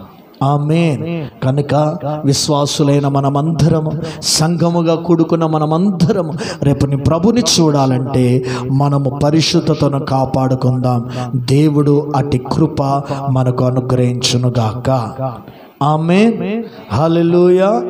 ఆమేన్. కనుక విశ్వాసులైన మనమందరము, సంఘముగా కూడుకున్న మనమందరము రేపు నీ ప్రభుని చూడాలంటే మనము పరిశుద్ధతను కాపాడుకుందాం. దేవుడు అట్టి కృప మనకు అనుగ్రహించునుగాక. ఆమేన్. హల్లెలూయా.